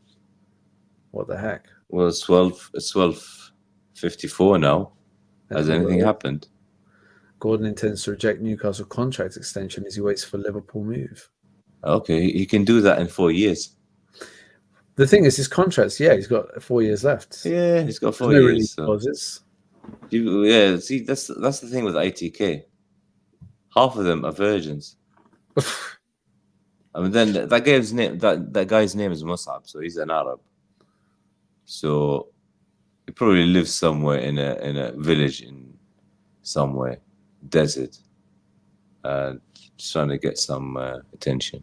What the heck? Well, it's 12:54 now. Has anything happened? Gordon intends to reject Newcastle contract extension as he waits for Liverpool move. Okay, he can do that in 4 years. The thing is, his contracts, he's got 4 years left. Yeah, he's got 4 years. Clauses. Yeah, see, that's the thing with ITK. Half of them are virgins. I mean, then that guy's name is Musab, so he's an Arab. So he probably lives somewhere in a village in somewhere desert, just trying to get some attention.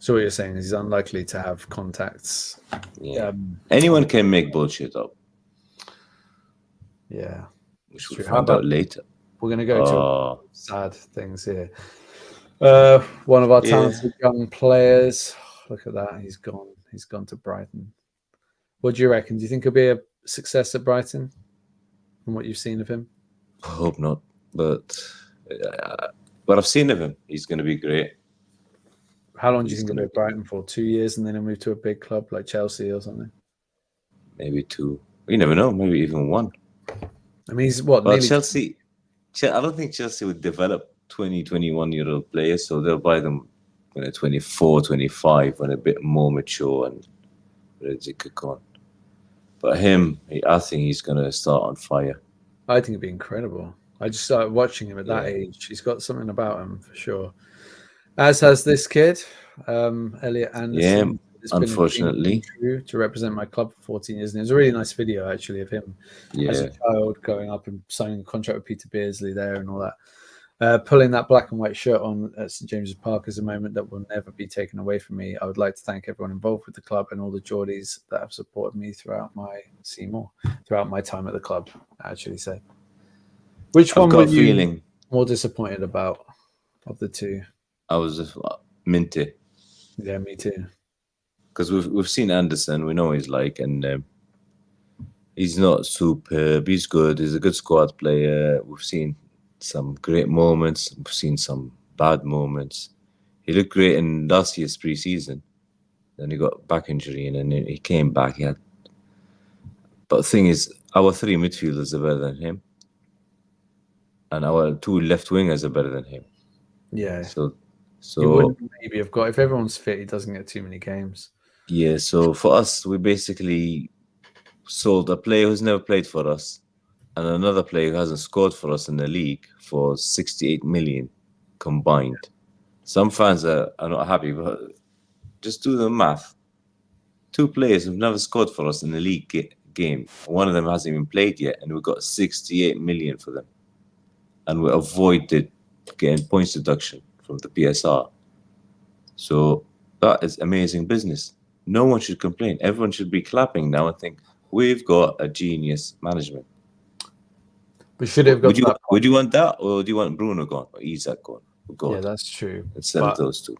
So what you're saying is he's unlikely to have contacts. Yeah, anyone can make bullshit up. Yeah, which we'll find out later. We're going to go to sad things here. One of our talented young players. Look at that. He's gone. He's gone to Brighton. What do you reckon? Do you think he'll be a success at Brighton from what you've seen of him? I hope not. But what I've seen of him, he's going to be great. How long do you think he'll be at Brighton for? 2 years and then he'll move to a big club like Chelsea or something? Maybe 2. You never know. Maybe even 1. I mean, he's what? Well, Chelsea, I don't think Chelsea would develop 20, 21-year-old players, so they'll buy them when they're 24, 25, when they're a bit more mature and ready to kick on. But him, I think he's going to start on fire. I think it'd be incredible. I just started watching him at that age. He's got something about him for sure. As has this kid, Elliot Anderson. Yeah, unfortunately. To represent my club for 14 years. And it was a really nice video, actually, of him as a child going up and signing a contract with Peter Beardsley there and all that. Pulling that black and white shirt on at St James's Park is a moment that will never be taken away from me. I would like to thank everyone involved with the club and all the Geordies that have supported me throughout my time at the club. I actually said. Which one were you more disappointed about of the two? I was Minty. Yeah, me too. Because we've seen Anderson, we know he's like, and he's not superb. He's good. He's a good squad player. We've seen some great moments. We've seen some bad moments. He looked great in last year's pre-season. Then he got back injury and then he came back. But the thing is, our 3 midfielders are better than him. And our 2 left wingers are better than him. Yeah. So he wouldn't maybe have got, if everyone's fit, he doesn't get too many games. Yeah, so for us, we basically sold a player who's never played for us and another player who hasn't scored for us in the league for 68 million combined. Some fans are not happy, but just do the math. 2 players who've never scored for us in the league game. One of them hasn't even played yet, and we got 68 million for them. And we avoided getting points deduction from the PSR. So that is amazing business. No one should complain. Everyone should be clapping now and think, we've got a genius management. We should have got would you want that, or do you want Bruno gone or Isak gone? Yeah, that's true. Instead of those 2.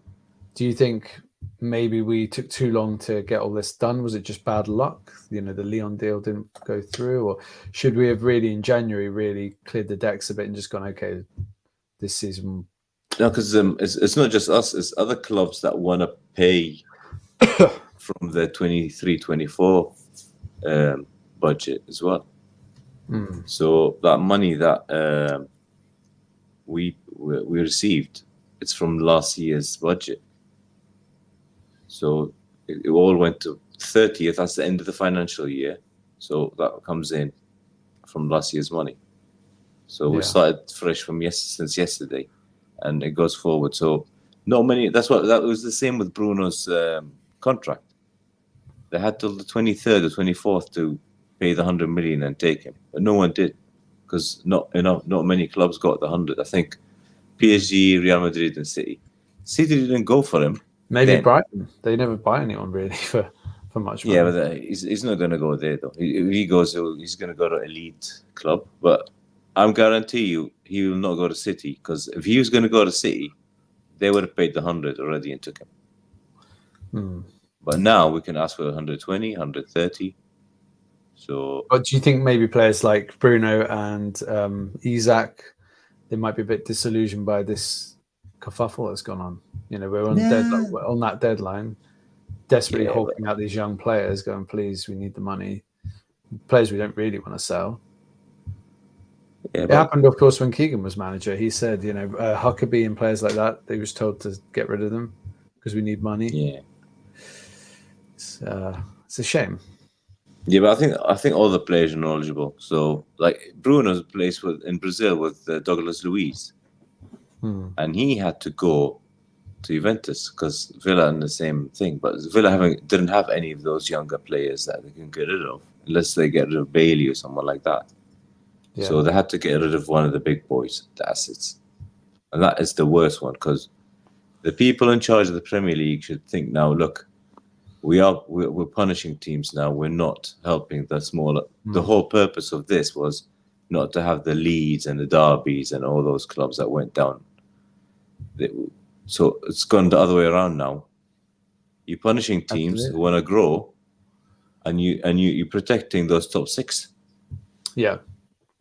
Do you think maybe we took too long to get all this done? Was it just bad luck? The Leon deal didn't go through, or should we have really in January really cleared the decks a bit and just gone, okay, this season? No, because it's not just us; it's other clubs that want to pay from the 23-24 budget as well. So that money that we received, it's from last year's budget. So it all went to 30th. That's the end of the financial year. So that comes in from last year's money. So we started fresh from since yesterday, and it goes forward. So not many. That was the same with Bruno's contract. They had till the 23rd or 24th to pay the 100 million and take him, but no one did, because not many clubs got the 100. I think PSG, Real Madrid, and City didn't go for him. Maybe Brighton. They never buy anyone really for much money. Yeah, but he's not going to go there though. If he goes, he's going to go to elite club. But I'm guarantee you, he will not go to City, because if he was going to go to City, they would have paid the 100 already and took him. But now we can ask for 120, 130. So, but do you think maybe players like Bruno and Isak, they might be a bit disillusioned by this kerfuffle that's gone on? We're on that deadline, desperately hawking out these young players, going, please, we need the money. Players we don't really want to sell. Yeah, it happened, of course, when Keegan was manager. He said, Huckabee and players like that, they was told to get rid of them because we need money. Yeah, it's a shame. Yeah, but I think all the players are knowledgeable. So, like Bruno's place in Brazil with Douglas Luiz, and he had to go to Juventus because Villa and the same thing. But Villa didn't have any of those younger players that they can get rid of, unless they get rid of Bailey or someone like that. Yeah. So they had to get rid of one of the big boys, the assets, and that is the worst one, because the people in charge of the Premier League should think now. Look, we're punishing teams now. We're not helping the smaller. The whole purpose of this was not to have the Leeds and the Derbies and all those clubs that went down. So it's gone the other way around now. You're punishing teams who want to grow, and you're protecting those top 6. Yeah,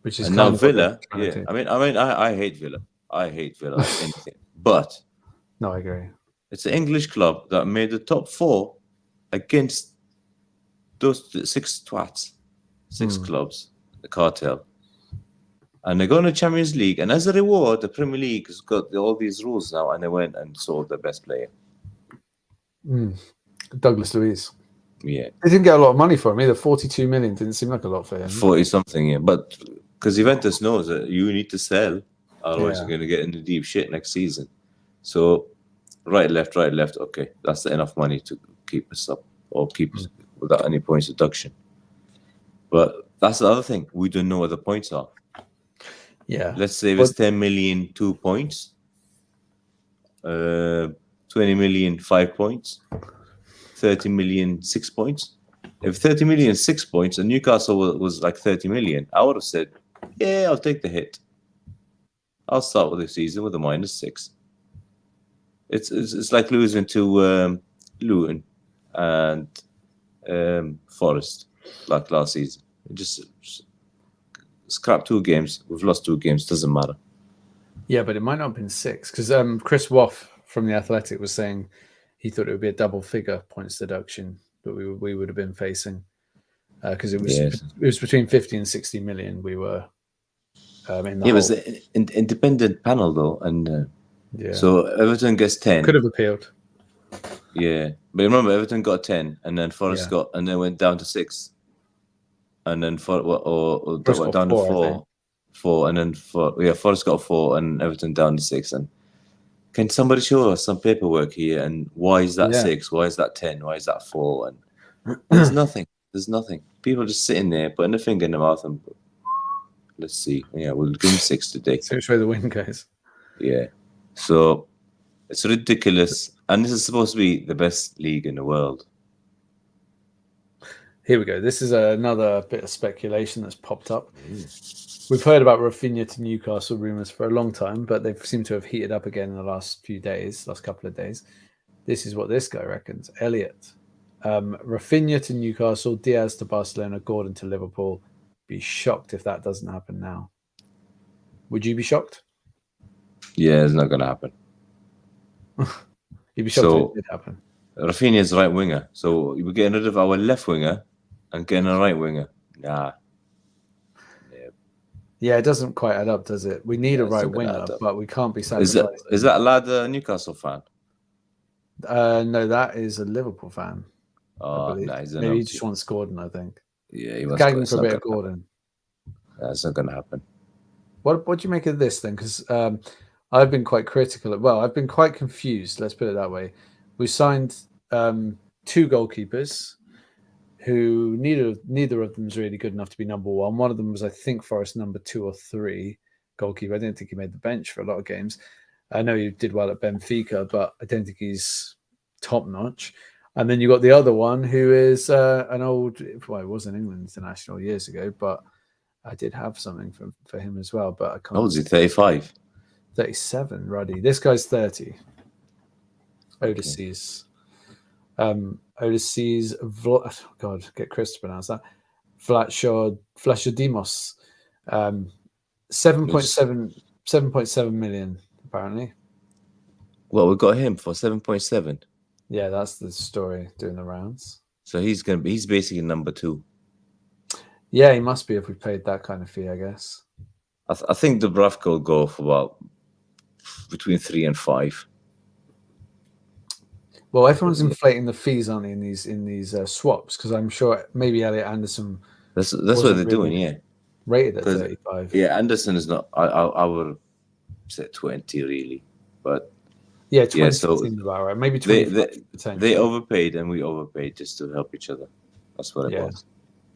which is and now Villa. Yeah, I hate Villa. I hate Villa like anything. But no, I agree. It's an English club that made the top 4 against those 6 twats, 6 clubs, the cartel. And they go in the Champions League, and as a reward, the Premier League has got all these rules now, and they went and sold the best player. Douglas Luiz. Yeah. They didn't get a lot of money for him either. 42 million didn't seem like a lot for him. 40-something, yeah. But because Juventus knows that you need to sell, otherwise you're going to get into deep shit next season. So, right, left. Okay, that's enough money to keep us up or keep us without any points deduction. But that's the other thing. We don't know what the points are. Yeah. Let's say it's 10 million 2 points, 20 million 5 points, 30 million 6 points. If 30 million 6 points and Newcastle was like 30 million, I would have said, yeah, I'll take the hit. I'll start with the season with a -6. It's like losing to Luton and Forest like last season. Just scrap 2 games. We've lost 2 games. Doesn't matter. Yeah, but it might not have been 6 because Chris Woff from The Athletic was saying he thought it would be a double figure points deduction that we would have been facing because it was between 50 and 60 million we were in the it was an independent panel though, and so Everton gets 10. Could have appealed. Yeah, but remember Everton got 10, and then Forest got, and then went down to 6, and then went down to 4, and then Forest got 4, and Everton down to 6. And can somebody show us some paperwork here? And why is that 6? Why is that 10? Why is that 4? And there's nothing. There's nothing. People just sitting there putting a finger in the mouth and let's see. Yeah, we'll give them 6 today. So which way the wind goes. Yeah. So it's ridiculous. And this is supposed to be the best league in the world. Here we go. This is another bit of speculation that's popped up. We've heard about Rafinha to Newcastle rumours for a long time, but they seem to have heated up again in the last couple of days. This is what this guy reckons. Elliot. Rafinha to Newcastle, Diaz to Barcelona, Gordon to Liverpool. Be shocked if that doesn't happen now. Would you be shocked? Yeah, it's not going to happen. You'd be shocked if it did happen. Rafinha is right winger, so we're getting rid of our left winger and getting a right winger. Nah. Yeah, it doesn't quite add up, does it? We need a right winger, but we can't be sacrificing. Is that lad a Newcastle fan? No, that is a Liverpool fan. Oh, no, maybe he just wants Gordon, I think. Yeah, he wants gagging for a bit of Gordon. That's not going to happen. What do you make of this then? Because I've been quite critical. I've been quite confused. Let's put it that way. We signed 2 goalkeepers who neither of them is really good enough to be number 1. One of them was, I think, Forest number 2 or 3 goalkeeper. I don't think he made the bench for a lot of games. I know he did well at Benfica, but I don't think he's top notch. And then you got the other one who is an old, well, he was an England international years ago, but I did have something for him as well. But I can't. How old is he? 35? 37, Ruddy. This guy's 30. Overseas. Overseas, God, get Chris to pronounce that. Flashadimos. 7.7 million, apparently. Well, we got him for 7.7. Yeah, that's the story doing the rounds. So he's basically number 2. Yeah, he must be if we paid that kind of fee, I guess. I think Dubravka will go for about between 3 and 5. Well, everyone's inflating the fees, aren't they, in these swaps? Because I'm sure maybe Elliot Anderson. That's what they're doing, yeah. Rated at 35. Yeah, Anderson is not. I would say 20 really, but yeah, 20 seems about right. Maybe 20. They overpaid and we overpaid just to help each other. That's what it was.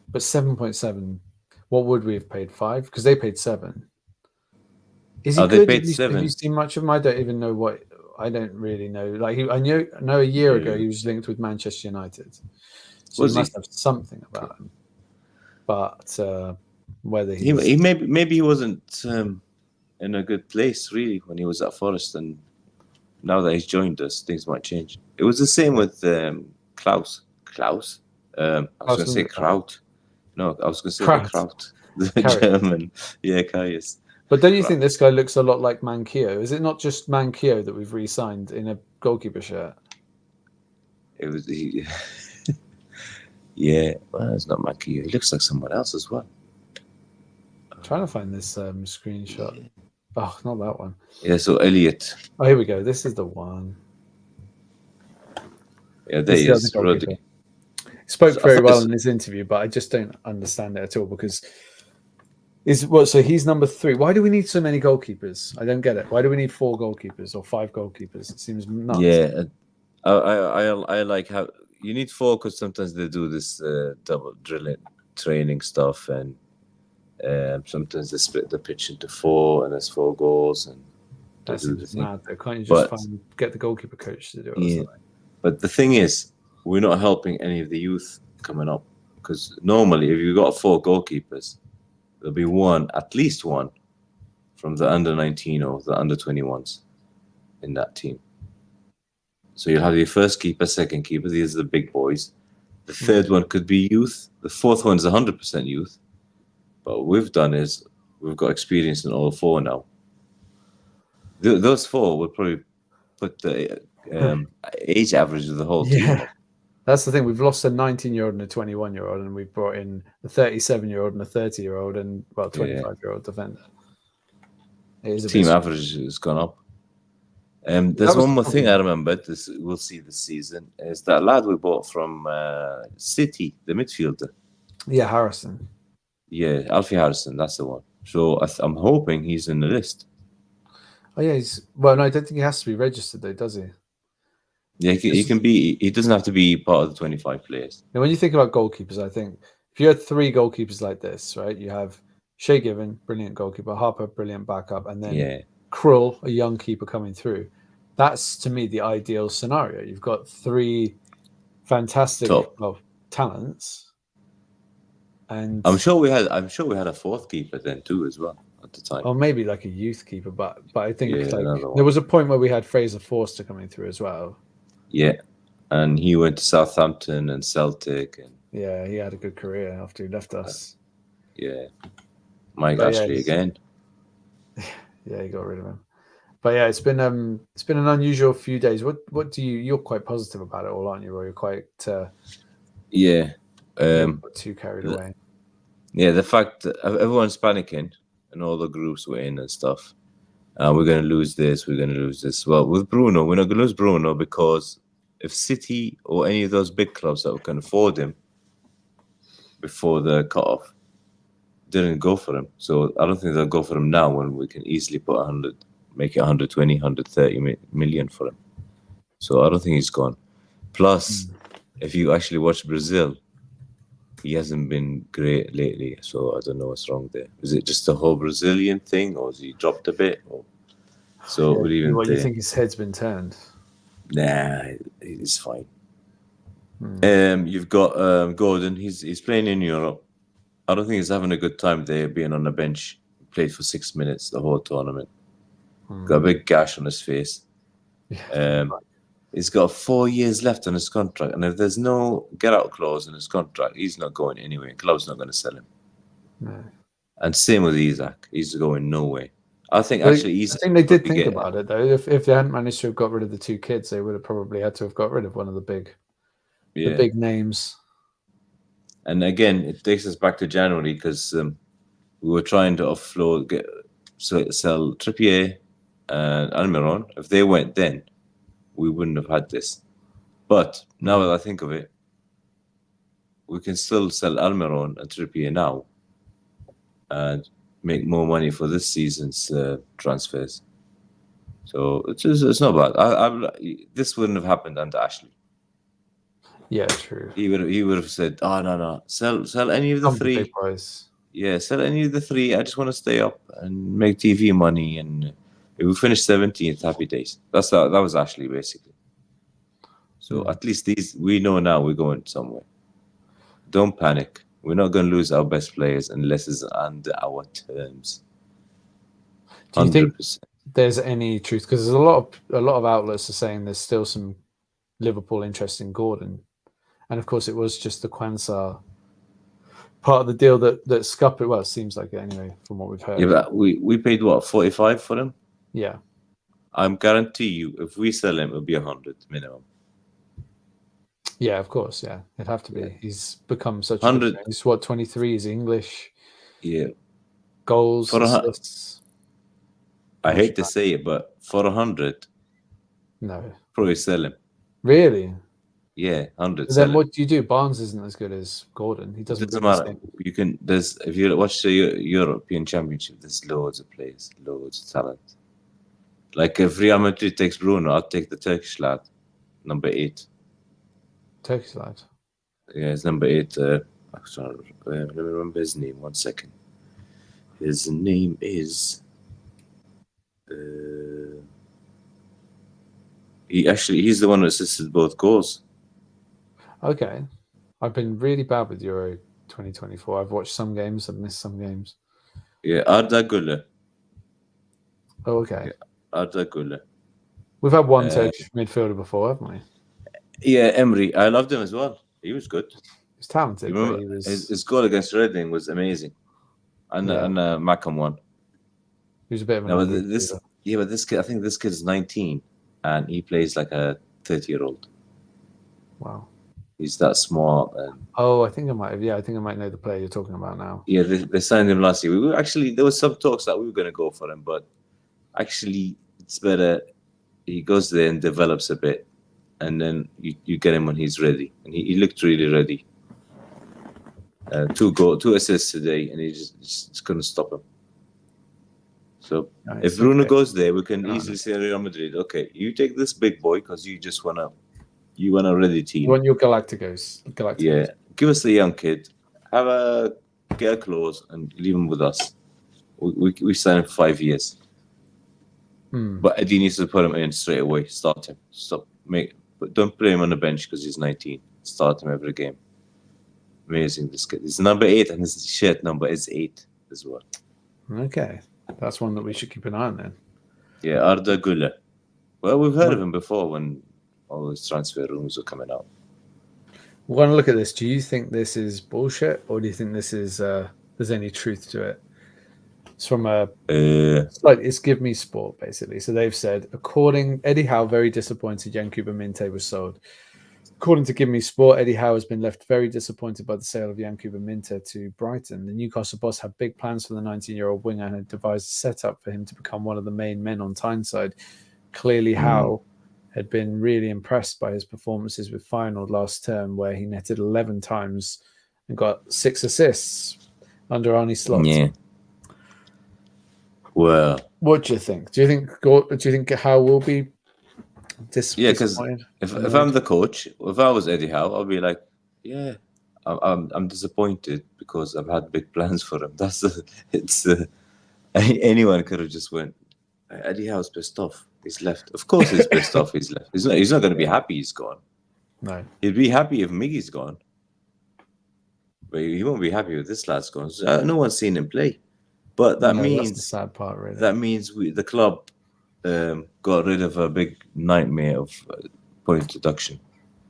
But 7.7. What would we have paid? 5? Because they paid 7. Is he good? They paid 7. Have you seen much of him? I don't even know what. I don't really know. Like I know a year ago he was linked with Manchester United, so he must have something about him. But whether he maybe he wasn't in a good place really when he was at Forest, and now that he's joined us, things might change. It was the same with Klaus. I was going to say Kraut. No, I was going to say Kraut. The German, Karius. But don't you think this guy looks a lot like Manquillo? Is it not just Manquillo that we've re-signed in a goalkeeper shirt? It was yeah. Well, it's not Manquillo. He looks like someone else as well. I'm trying to find this screenshot. Yeah. Oh, not that one. Yeah, so Elliot. Oh, here we go. This is the one. Yeah, there he is. He spoke very well in his interview, but I just don't understand it at all because. So he's number 3. Why do we need so many goalkeepers? I don't get it. Why do we need 4 goalkeepers or 5 goalkeepers? It seems nuts. Yeah, I like how you need 4 because sometimes they do this double drilling training stuff, and Sometimes they split the pitch into 4 and there's 4 goals and That do the seems thing. mad though. Can't you just But get the goalkeeper coach to do it or yeah, something? but the thing is, we're not helping any of the youth coming up, because normally if you've got 4 goalkeepers, there'll be at least one from the under 19 or the under 21s in that team. So you'll have your first keeper, second keeper. These are the big boys. The third one could be youth. The fourth one is 100% youth. But what we've done is we've got experience in all 4 now. Those 4 would probably put the age average of the whole team up. That's the thing. We've lost a 19-year-old and a 21-year-old, and we've brought in a 37-year-old and a 30-year-old and 25-year-old defender. Team average has gone up. There's one more thing I remembered. We'll see this season is that lad we bought from City, the midfielder. Yeah, Harrison. Yeah, Alfie Harrison. That's the one. So I'm hoping he's in the list. Oh yeah, no, I don't think he has to be registered though, does he? Yeah, he can be. He doesn't have to be part of the 25 players. Now, when you think about goalkeepers, I think if you had 3 goalkeepers like this, right? You have Shea Given, brilliant goalkeeper; Harper, brilliant backup, and then Krull, a young keeper coming through. That's to me the ideal scenario. You've got 3 fantastic talents, and I'm sure we had a 4th keeper then too as well at the time. Or maybe like a youth keeper, but I think there was a point where we had Fraser Forster coming through as well. Yeah, and he went to Southampton and Celtic, and yeah, he had a good career after he left us. Mike Ashley again. Yeah, he got rid of him. But yeah, it's been an unusual few days. What do you're quite positive about it all, aren't you? Roy? You're quite too carried away. Yeah, the fact that everyone's panicking and all the groups were in and stuff. We're going to lose this. We're going to lose this. Well, with Bruno, we're not going to lose Bruno because if City or any of those big clubs that can afford him before the cut-off didn't go for him. So I don't think they'll go for him now when we can easily put make it 120, 130 million for him. So I don't think he's gone. Plus, if you actually watch Brazil, he hasn't been great lately, so I don't know what's wrong there. Is it just the whole Brazilian thing, or has he dropped a bit? You think his head's been turned? Nah, he's fine. You've got Gordon. He's playing in Europe. I don't think he's having a good time there, being on the bench. He played for 6 minutes the whole tournament. Got a big gash on his face. He's got 4 years left on his contract, and if there's no get-out clause in his contract, he's not going anywhere. Club's not going to sell him. No. And same with Isaac. He's going nowhere. I think Isaac. I think they did think about it though. If they hadn't managed to have got rid of the 2 kids, they would have probably had to have got rid of one of the big names. And again, it takes us back to January because we were trying to offload, sell Trippier and Almiron. If they went then, we wouldn't have had this. But now that I think of it, we can still sell Almiron and Trippier now and make more money for this season's transfers. So it's not bad. This wouldn't have happened under Ashley. Yeah, true. He would have said, "Oh no, sell any of the 3. Yeah, sell any of the 3. I just want to stay up and make TV money, and if we finish 17th, happy days." That was Ashley basically. So at least we know now we're going somewhere. Don't panic. We're not going to lose our best players unless it's under our terms. 100%. Do you think there's any truth? Because there's a lot of outlets are saying there's still some Liverpool interest in Gordon, and of course it was just the Quansah part of the deal that scuppered. Well, it seems like it anyway from what we've heard. Yeah, but we paid what, 45 for him? Yeah. I'm guarantee you, if we sell him, it'll be 100 minimum. Yeah, of course. Yeah, it'd have to be. Yeah. He's become such a good, he's 23. He's English. Yeah. Goals, assists. I hate to say it, but for 100, no, probably sell him. Really? Yeah, 100. Then what do you do? Barnes isn't as good as Gordon. He doesn't matter. You can. If you watch the European Championship, there's loads of players, loads of talent. Like if Real Madrid takes Bruno, I'll take the Turkish lad, number 8. Turkish lad. Yeah, it's number 8. Let me remember his name. 1 second. His name is. He's the one who assisted both goals. Okay. I've been really bad with Euro 2024. I've watched some games, I've missed some games. Yeah, Arda Güler. Oh, okay. Yeah, Arda Güler. We've had one Turkish midfielder before, haven't we? Yeah, Emery. I loved him as well. He was good. He's talented, You but remember he was... his goal against Reading was amazing. And Mackham won. He was a bit of an No, but ugly this, player. yeah, but this kid, I think this kid is 19, and he plays like a 30-year-old. Wow. He's that smart. And Oh, I think I might have. Yeah, I think I might know the player you're talking about now. yeah, they signed him last year. We were actually, there was some talks that we were going to go for him, but actually, it's better he goes there and develops a bit, and then you get him when he's ready. And he looked really ready. 2 assists today, and he just couldn't stop him. So Nice. if Bruno goes there, we can easily say Real Madrid, okay, you take this big boy because you just want a ready team. You want your Galacticos. Yeah, give us the young kid, get a clause, and leave him with us. We sign him for 5 years. But Eddie needs to put him in straight away. Start him. But don't play him on the bench because he's 19. Start him every game. Amazing, this kid. He's number 8, and his shirt number is 8 as well. Okay, that's one that we should keep an eye on then. Yeah, Arda Güler. Well, we've heard of him before when all those transfer rumors were coming out. We're going to look at this. Do you think this is bullshit, or do you think this is there's any truth to it? It's from it's Give Me Sport, basically. So they've said, according Eddie Howe, very disappointed Yankuba Minte was sold. According to Give Me Sport, Eddie Howe has been left very disappointed by the sale of Yankuba Minte to Brighton. The Newcastle boss had big plans for the 19-year-old winger and had devised a setup for him to become one of the main men on Tyneside. Clearly, Howe had been really impressed by his performances with Feyenoord last term, where he netted 11 times and got 6 assists under Arne Slot. Yeah. Well, what do you think? Do you think Howe will be because if I'm the coach, if I was Eddie Howe, I'll be like, yeah, I'm disappointed because I've had big plans for him. Anyone could have just went. Eddie Howe's pissed off. He's left. Of course, he's pissed off. He's left. He's not going to be happy he's gone. No, he'd be happy if Miggy's gone, but he won't be happy with this lad's gone. No one's seen him play, but that means that's the sad part, really. That means the club got rid of a big nightmare of point deduction.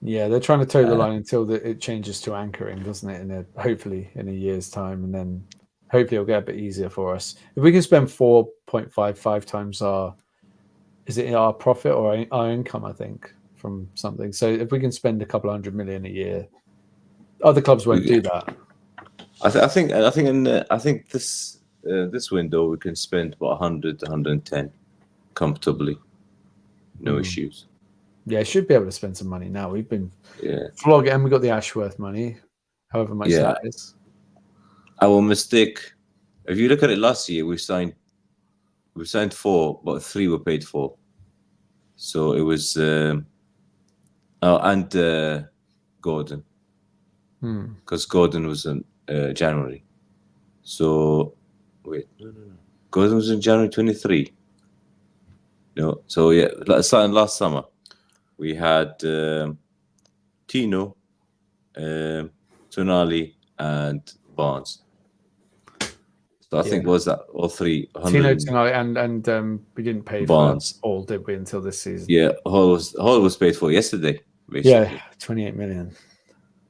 Yeah, they're trying to toe the line until it changes to anchoring, doesn't it? Hopefully in a year's time, and then hopefully it'll get a bit easier for us. If we can spend 4.55 times our profit or our income, I think, from something. So if we can spend a couple of $100 million a year, other clubs won't do that. I think this window we can spend about 100 to 110 comfortably, no issues. Yeah, should be able to spend some money now. We've been flogging, and we got the Ashworth money, however much that is. Our mistake. If you look at it last year, we signed 4, but 3 were paid for. So it was Gordon, because Gordon was in January. So wait, no. Gordon was in January 23. No, so yeah, last summer we had Tino, Tonali, and Barnes. So I think was that all 3? Tino, Tonali, and we didn't pay Barnes for all, did we, until this season? Yeah, Hall was paid for yesterday, basically. Yeah, 28 million.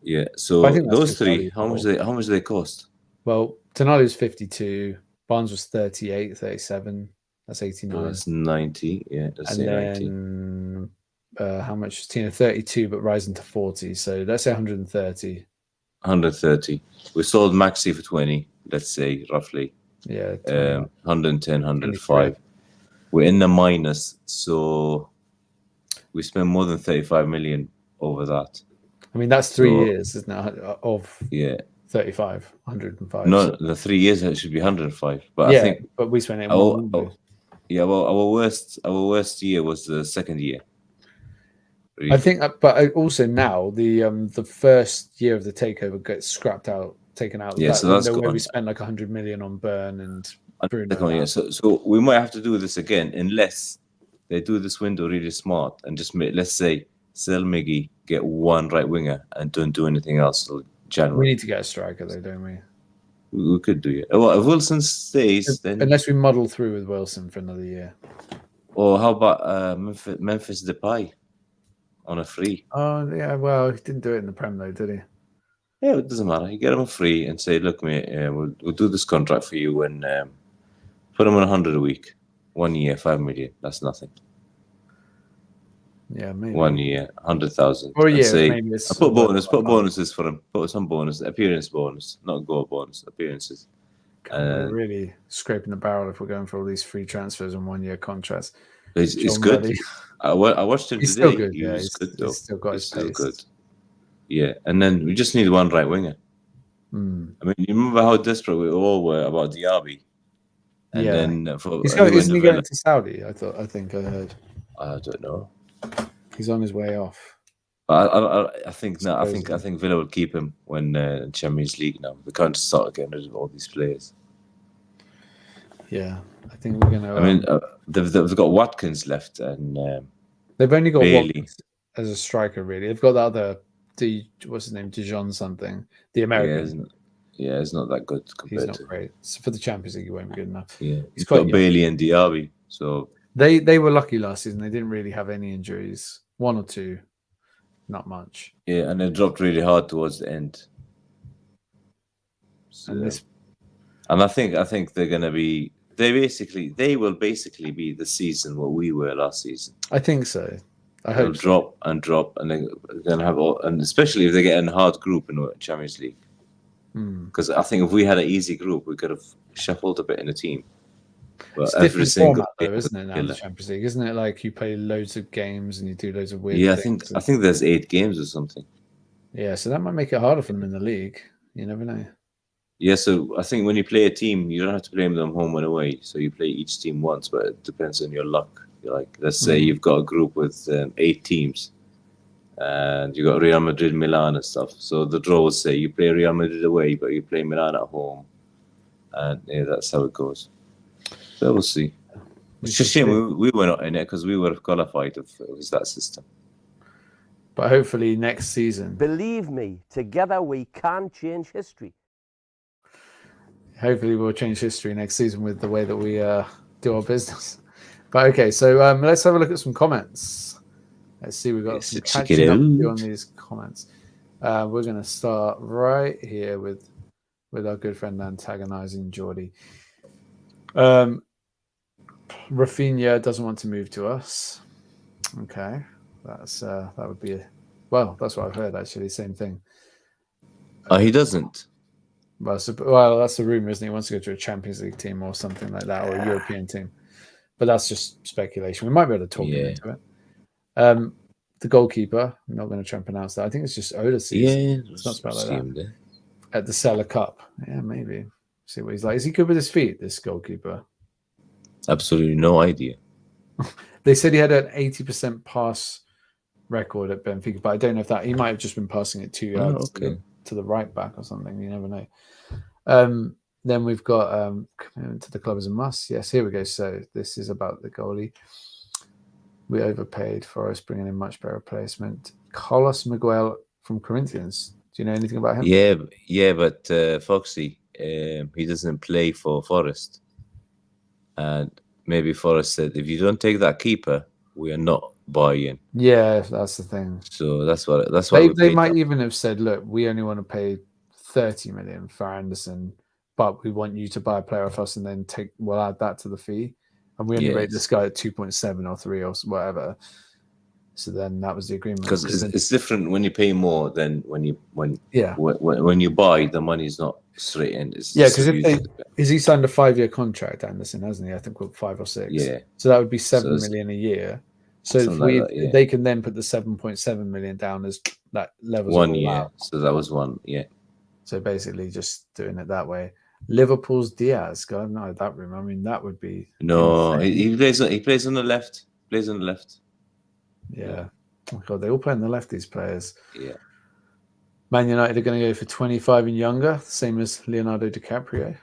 Yeah, so those 3, how much do they cost? Well, Tonali was 52, Barnes was 38, 37. That's 89. So that's 90. Yeah, that's 90. And then how much is Tino? 32, but rising to 40. So let's say 130. 130. We sold Maxi for 20. Let's say roughly. Yeah. 110, 105. We're in the minus, so we spend more than 35 million over that. I mean, that's 3 years, isn't it? Of 35, 105. No, the 3 years it should be 105. But I think, but we spent it. Well, our worst year was the second year. Really. I think, but also now the first year of the takeover gets scrapped out taken out Yeah, that so that's window where we gone. spent like 100 million on Burn and Bruno. Yeah, so we might have to do this again unless they do this window really smart and just make, let's say, sell Miggy, get one right winger, and don't do anything else till We January. need to get a striker though, don't we? We could do it. Well, if Wilson stays, then Unless we muddle through with Wilson for another year. or how about Memphis Depay on a free? Oh yeah, well he didn't do it in the Prem though, did he? Yeah, it doesn't matter. You get him a free and say, look, mate, we'll do this contract for you and put him on 100 a week, 1 year, 5 million. That's nothing. Yeah, maybe 1 year, 100,000. or a year. Say, Maybe it's put bonuses for him. Put some bonus, appearance bonus, not goal bonus, appearances. We're really scraping the barrel if we're going for all these free transfers and 1 year contracts. He's good. Reddy. I watched him He's today. still good. He Yeah, was good though. he's still got his still pace. good. Yeah, and then we just need one right winger. I mean, you remember how desperate we all were about Diaby, and then isn't he going to Saudi? I think I heard. I don't know. He's on his way off. I think no. I think Villa will keep him when Champions League now. They can't start getting rid of all these players. Yeah, I think we're gonna. I mean, they've got Watkins left, and they've only got Bailey Watkins as a striker. Really, they've got the other. What's his name? Dijon something. The American. Yeah, he's not that good compared He's not great. So for the Champions League, he won't be good enough. Yeah, he's got Bailey and Diaby. So they were lucky last season. They didn't really have any injuries. 1 or 2, not much. Yeah, and they dropped really hard towards the end. So, and I think they're gonna be. They will basically be the season what we were last season. I think so. They'll drop, and they're gonna have and especially if they get in a hard group in the Champions League. Because I think if we had an easy group, we could have shuffled a bit in the team. But it's different format, though, isn't it? Now the Champions League, isn't it? Like you play loads of games and you do loads of weird. Yeah, I think there's 8 games or something. Yeah, so that might make it harder for them in the league. You never know. Yeah, so I think when you play a team, you don't have to play them home and away. So you play each team once, but it depends on your luck. Like, let's say you've got a group with 8 teams, and you got Real Madrid, Milan, and stuff. So the draw will say you play Real Madrid away, but you play Milan at home, and yeah, that's how it goes. So we'll see. It's just a shame we were not in it because we would have qualified if it was that system. But hopefully next season, believe me, together we can change history. Hopefully we'll change history next season with the way that we do our business. But okay, so let's have a look at some comments. Let's see, we've got some catching up to do on these comments. We're going to start right here with our good friend antagonizing Geordie. Rafinha doesn't want to move to us. Okay, that would be that's what I've heard actually. Same thing. Oh, he doesn't. Well, that's the rumor, isn't he? He wants to go to a Champions League team or something like that, or a European team. But that's just speculation. We might be able to talk him into it. The goalkeeper, I'm not going to try and pronounce that. I think it's just Oda's season. Yeah, it's not spelled like that. At the Cellar Cup. Yeah, maybe. See what he's like. Is he good with his feet, this goalkeeper? Absolutely no idea. They said he had an 80% pass record at Benfica, but I don't know if that... He might have just been passing it 2 yards to the right back or something. You never know. Then we've got commitment to the club as a must. Yes, here we go. So this is about the goalie. We overpaid for us, bringing in much better replacement. Carlos Miguel from Corinthians. Do you know anything about him? Yeah, but Foxy, he doesn't play for Forest. And maybe Forest said, if you don't take that keeper, we are not buying. Yeah, that's the thing. So that's what they might even have said, look, we only want to pay 30 million for Anderson, but we want you to buy a player off us and then we'll add that to the fee. And we only rate this guy at 2.7 or 3 or whatever. So then that was the agreement. Because it's different when you pay more than when you buy, the money's not straight in. Because is he signed a 5-year contract, Anderson, hasn't he? I think 5 or 6. Yeah. So that would be 7 million a year. So if they can then put the 7.7 million down as that level 1 year. So that was 1, yeah. So basically just doing it that way. Liverpool's Diaz, God, no, that room. I mean, that would be he plays on the left. Plays on the left. Yeah. Oh God, they all play on the left, these players. Yeah. Man United are going to go for 25 and younger, same as Leonardo DiCaprio.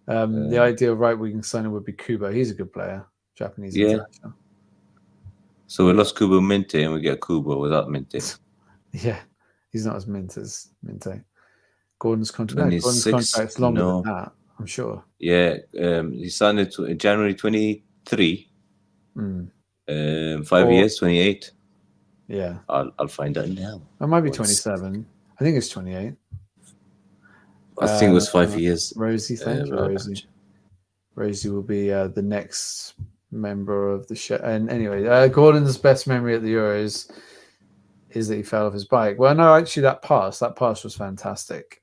The ideal right-wing signing would be Kubo. He's a good player, Japanese international. So we lost Kubo Minte and we get Kubo without Minte. Yeah, he's not as mint as Minte. Gordon's contract. No, 26, Gordon's contract's longer than that, I'm sure. Yeah, he signed it in January 23. 5 years, 28. Yeah, I'll find out now. it might be 27. I think it's 28. I think it was 5 years. Rosie, thank you, Rosie. Rosie will be the next member of the show. And anyway, Gordon's best memory at the Euros is that he fell off his bike. Well, no, actually, that pass was fantastic.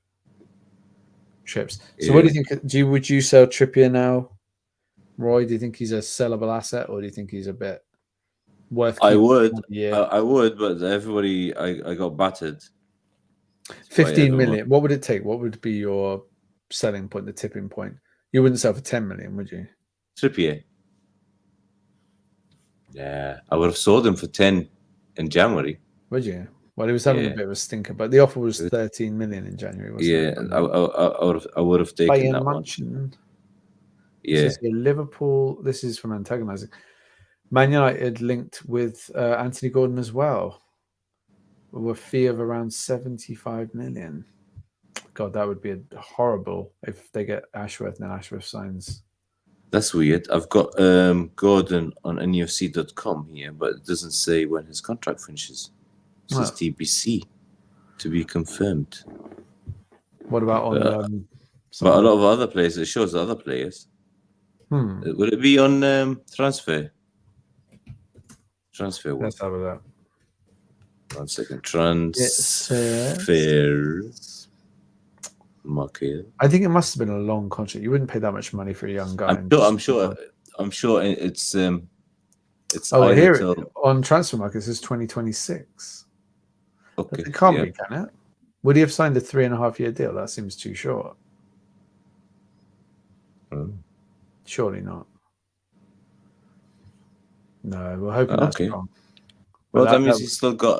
Trips. So, what do you think? Would you sell Trippier now, Roy? Do you think he's a sellable asset, or do you think he's a bit worth? I would, but everybody, I got battered. 15 million. What would it take? What would be your selling point, the tipping point? You wouldn't sell for 10 million, would you? Trippier. Yeah, I would have sold him for 10 in January. Would you? Well, he was having a bit of a stinker, but the offer was 13 million in January, wasn't it? I would have taken that one. Yeah. Liverpool. This is from Antagonizing. Man United linked with Anthony Gordon as well, with a fee of around 75 million. God, that would be horrible if they get Ashworth and then Ashworth signs. That's weird. I've got Gordon on NUFC.com here, but it doesn't say when his contract finishes. It says TBC to be confirmed. What about on? But a lot of other players, it shows the other players. Would it be on transfer? Transfer. Let's have a look. 1 second. Transfer market. I think it must have been a long contract. You wouldn't pay that much money for a young guy. I'm sure. It's. Oh, here on Transfer Market it says 2026. Okay. It can't be, can it? Would he have signed a 3.5-year deal? That seems too short. Surely not. No, we're hoping that's wrong. Well, that means he's still got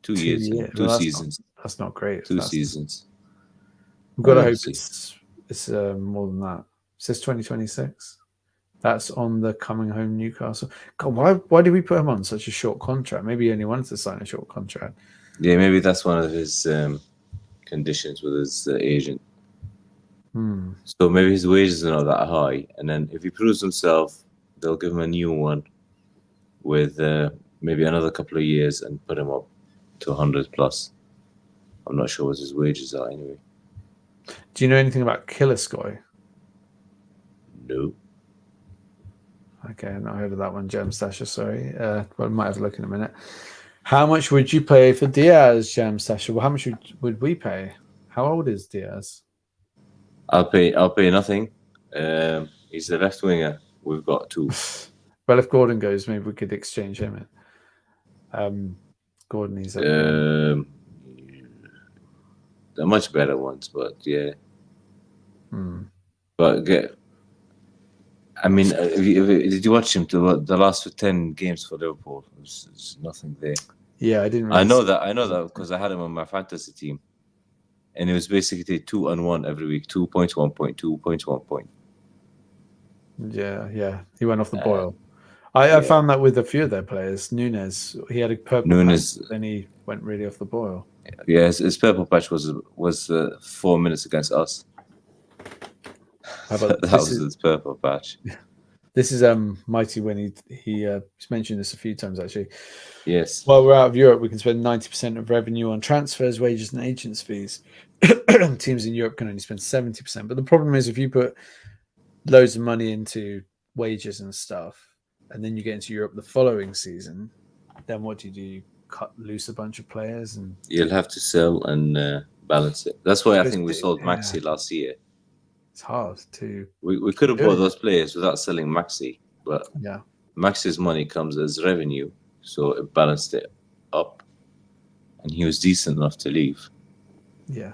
2 years, two seasons. That's not great. 2 seasons. We've got to hope it's more than that. It says 2026. That's on the coming home Newcastle. God, why did we put him on such a short contract? Maybe he only wanted to sign a short contract. Yeah, maybe that's one of his conditions with his agent. So maybe his wages are not that high, and then if he proves himself, they'll give him a new one with maybe another couple of years and put him up to 100 plus. I'm not sure what his wages are anyway. Do you know anything about Killiskoy? No. Okay, I've not heard of that one, Jam Stasher, sorry. Well, I might have a look in a minute. How much would you pay for Diaz, Jam Stasher? Well, how much would we pay? How old is Diaz? I'll pay nothing. He's the left winger. We've got 2. Well, if Gordon goes, maybe we could exchange him. Gordon is they're much better ones, but yeah. But I mean, did you watch him the last 10 games for Liverpool? There's nothing there. Yeah, I didn't. I know that because I had him on my fantasy team, and it was basically 2 on 1 every week. 2 points, 1 point, 2 points, 1 point. Yeah, he went off the boil. I found that with a few of their players. Nunes, he had a purple patch, then he went really off the boil. Yeah, his purple patch was 4 minutes against us. How about that was his purple patch. This is Mighty when he's mentioned this a few times actually. Yes. While we're out of Europe, we can spend 90% of revenue on transfers, wages, and agents' fees. Teams in Europe can only spend 70%. But the problem is if you put loads of money into wages and stuff, and then you get into Europe the following season, then what do? You cut loose a bunch of players, and you'll have to sell and balance it. That's why I think we sold Maxi last year. It's hard to. We could have bought those players without selling Maxi, but Maxi's money comes as revenue, so it balanced it up, and he was decent enough to leave. Yeah.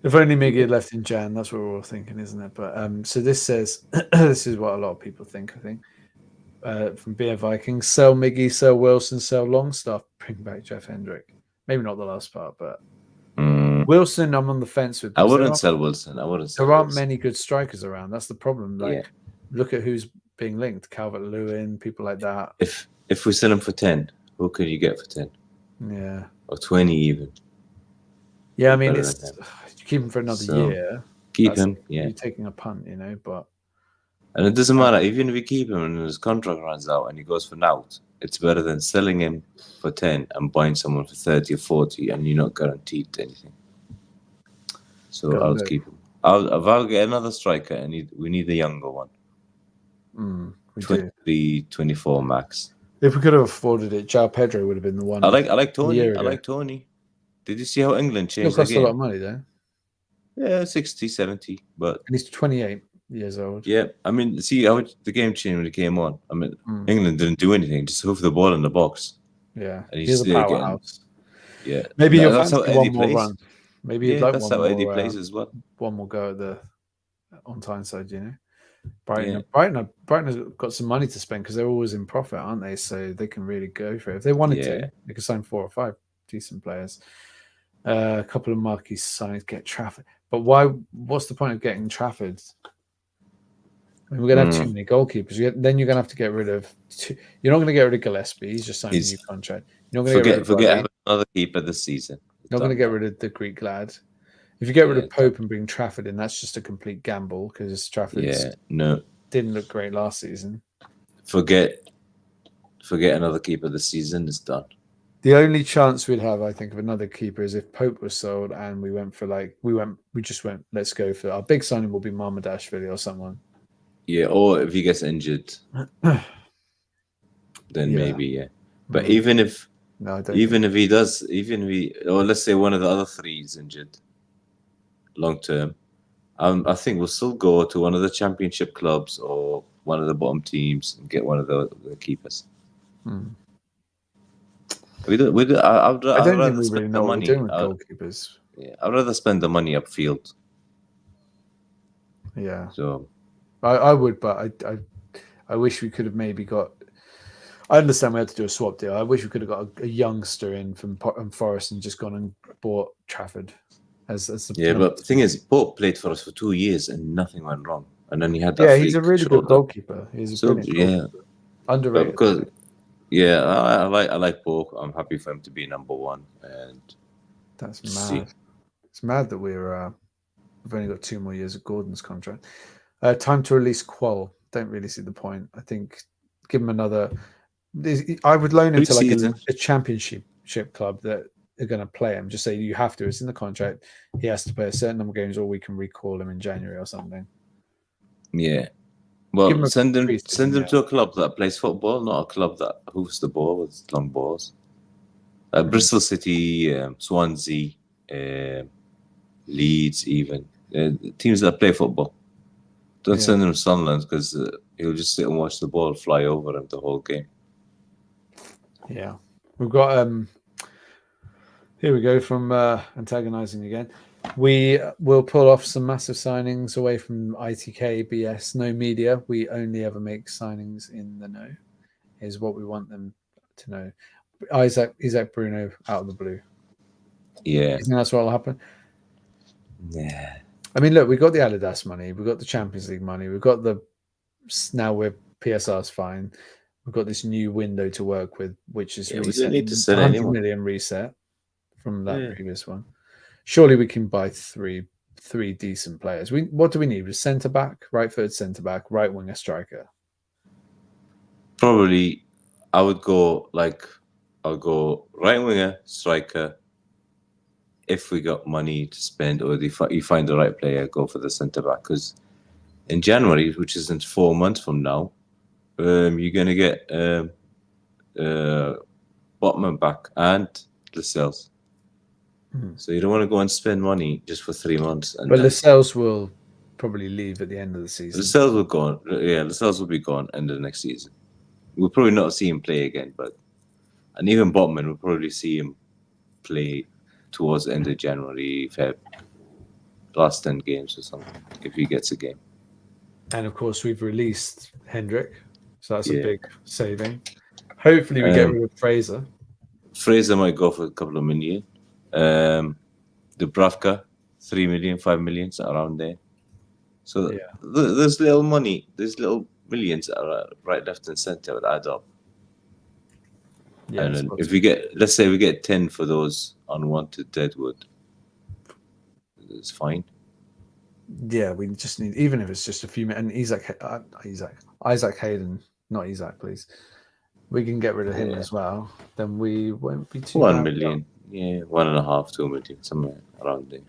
If only Miggy had left in Jan, that's what we're all thinking, isn't it? But so this says, this is what a lot of people think, I think. From Beer Vikings, sell Miggy, sell Wilson, sell Longstaff, bring back Jeff Hendrick. Maybe not the last part, but Mm, Wilson, I'm on the fence with. I because wouldn't sell Wilson. I wouldn't sell there aren't Wilson. many good strikers around. That's the problem. Like, Yeah. look at who's being linked: Calvert-Lewin, people like that. If we sell him for 10, who can you get for 10 Yeah, or 20 even? yeah. I mean, Better it's than him. you keep him for another So, year. Keep That's him, yeah. You're taking a punt, but And it doesn't matter, even if you keep him and his contract runs out and he goes for naught, it's better than selling him for 10 and buying someone for 30 or 40 and you're not guaranteed anything. So Gotta I'll look. keep him. If I'll get another striker, we need a younger one. We 23, 24 max. If we could have afforded it, João Pedro would have been the one. I like Tony. year I ago. like Tony. Did you see how England Still changed the costs a lot of game? money though. Yeah, 60, 70. But And he's 28 years old. yeah, I mean, see how the game changed when it came on. I mean, Mm. England didn't do anything, just hoof the ball in the box. Yeah, And he's a there powerhouse. Yeah, Maybe you'll that's how fancy Eddie one more plays. run. Maybe you'd Yeah, like that's one how Eddie more, plays as well. one more go at the on Tyneside, Yeah. Brighton has got some money to spend because they're always in profit, aren't they? So they can really go for it. If they wanted to, they could sign 4 or 5 decent players. A couple of marquee signings, get Trafford. But why? What's the point of getting Trafford? I mean, we're going to have too many goalkeepers. Then you're going to have to get rid of you're not going to get rid of Gillespie. He's just signed a new contract. You're not going to get rid of Forget having another keeper this season. You're not going to get rid of the Greek lad. If you get rid of Pope and bring Trafford in, that's just a complete gamble because Trafford didn't look great last season. Forget another keeper this season. It's done. The only chance we'd have, I think, of another keeper is if Pope was sold and we just went, let's go for our big signing will be Mamadashvili or someone. Yeah, or if he gets injured, then maybe, yeah. But even if or let's say one of the other 3 is injured long term, I think we'll still go to one of the championship clubs or one of the bottom teams and get one of the keepers. I don't think we really know what we're doing with goalkeepers. Yeah, I'd rather spend the money upfield. Yeah. So I would, but I wish we could have maybe got. I understand we had to do a swap deal. I wish we could have got a youngster in from Forest and just gone and bought Trafford. But the thing is, Pope played for us for 2 years and nothing went wrong. And then he had that. Yeah, he's a really good goalkeeper. He's a brilliant goalkeeper. Underrated. Because I like Pope. I'm happy for him to be number 1. And that's mad. It's mad that we've only got 2 more years of Gordon's contract. Time to release Qual. Don't really see the point. I think give him another. I would loan him to like a championship club that are going to play him. Just say you have to. It's in the contract. He has to play a certain number of games, or we can recall him in January or something. Yeah. Well, send him to a club that plays football, not a club that hoofs the ball with long balls. Bristol City, Swansea, Leeds, even teams that play football. Don't send him to Sunderland because he'll just sit and watch the ball fly over him the whole game. Yeah, we've got. Here we go from antagonizing again. We will pull off some massive signings away from ITK, BS, no media. We only ever make signings in the know, is what we want them to know. Isaac Bruno out of the blue. Yeah. You think that's what will happen? Yeah. I mean, look, we got the Adidas money. We've got the Champions League money. We've got now we're PSR's fine. We've got this new window to work with, which is we don't need to sell 100 anyone. million reset from that previous one. Surely we can buy three decent players. What do we need? A centre back, right-footed centre back, right winger, striker. Probably, I'll go right winger, striker. If we got money to spend, or if you find the right player, go for the centre back. Because in January, which isn't 4 months from now, you're gonna get Botman back and Lascelles. So you don't want to go and spend money just for 3 months. But Lascelles will probably leave at the end of the season. Lascelles will go. Lascelles will be gone end of the next season. We'll probably not see him play again, and even Botman will probably see him play towards the end of January, Feb, last 10 games or something, if he gets a game. And of course, we've released Hendrick, so that's a big saving. Hopefully, we get rid of Fraser. Fraser might go for a couple of million. Dubravka, 3 million, 5 million, around there. So Yeah. there's little money, there's little millions that are right, left, and center that add up. Yeah, And it's then got if to- we get, let's say we get 10 for those unwanted deadwood, it's fine. yeah, we just need, even if it's just a few, and Isaac Hayden, not Isaac, please. We can get rid of him Yeah. as well. Then we won't be too 1 bad. million, yeah, 1.5, 2 million, somewhere around there.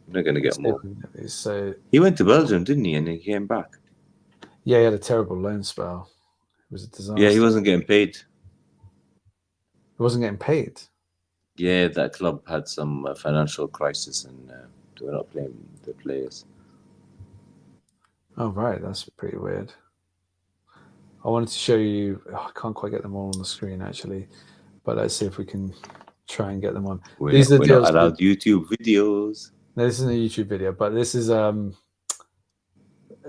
We're not going to get more. So He went to Belgium, didn't he? And he came back. yeah, he had a terrible loan spell. It was a disaster. Yeah, he wasn't getting paid. He wasn't getting paid. Yeah, that club had some financial crisis and they were not playing the players. Oh right, that's pretty weird. I wanted to show you. I can't quite get them all on the screen actually, but let's see if we can try and get them on. These are the We're deals. not allowed YouTube videos. No, this isn't a YouTube video, but this is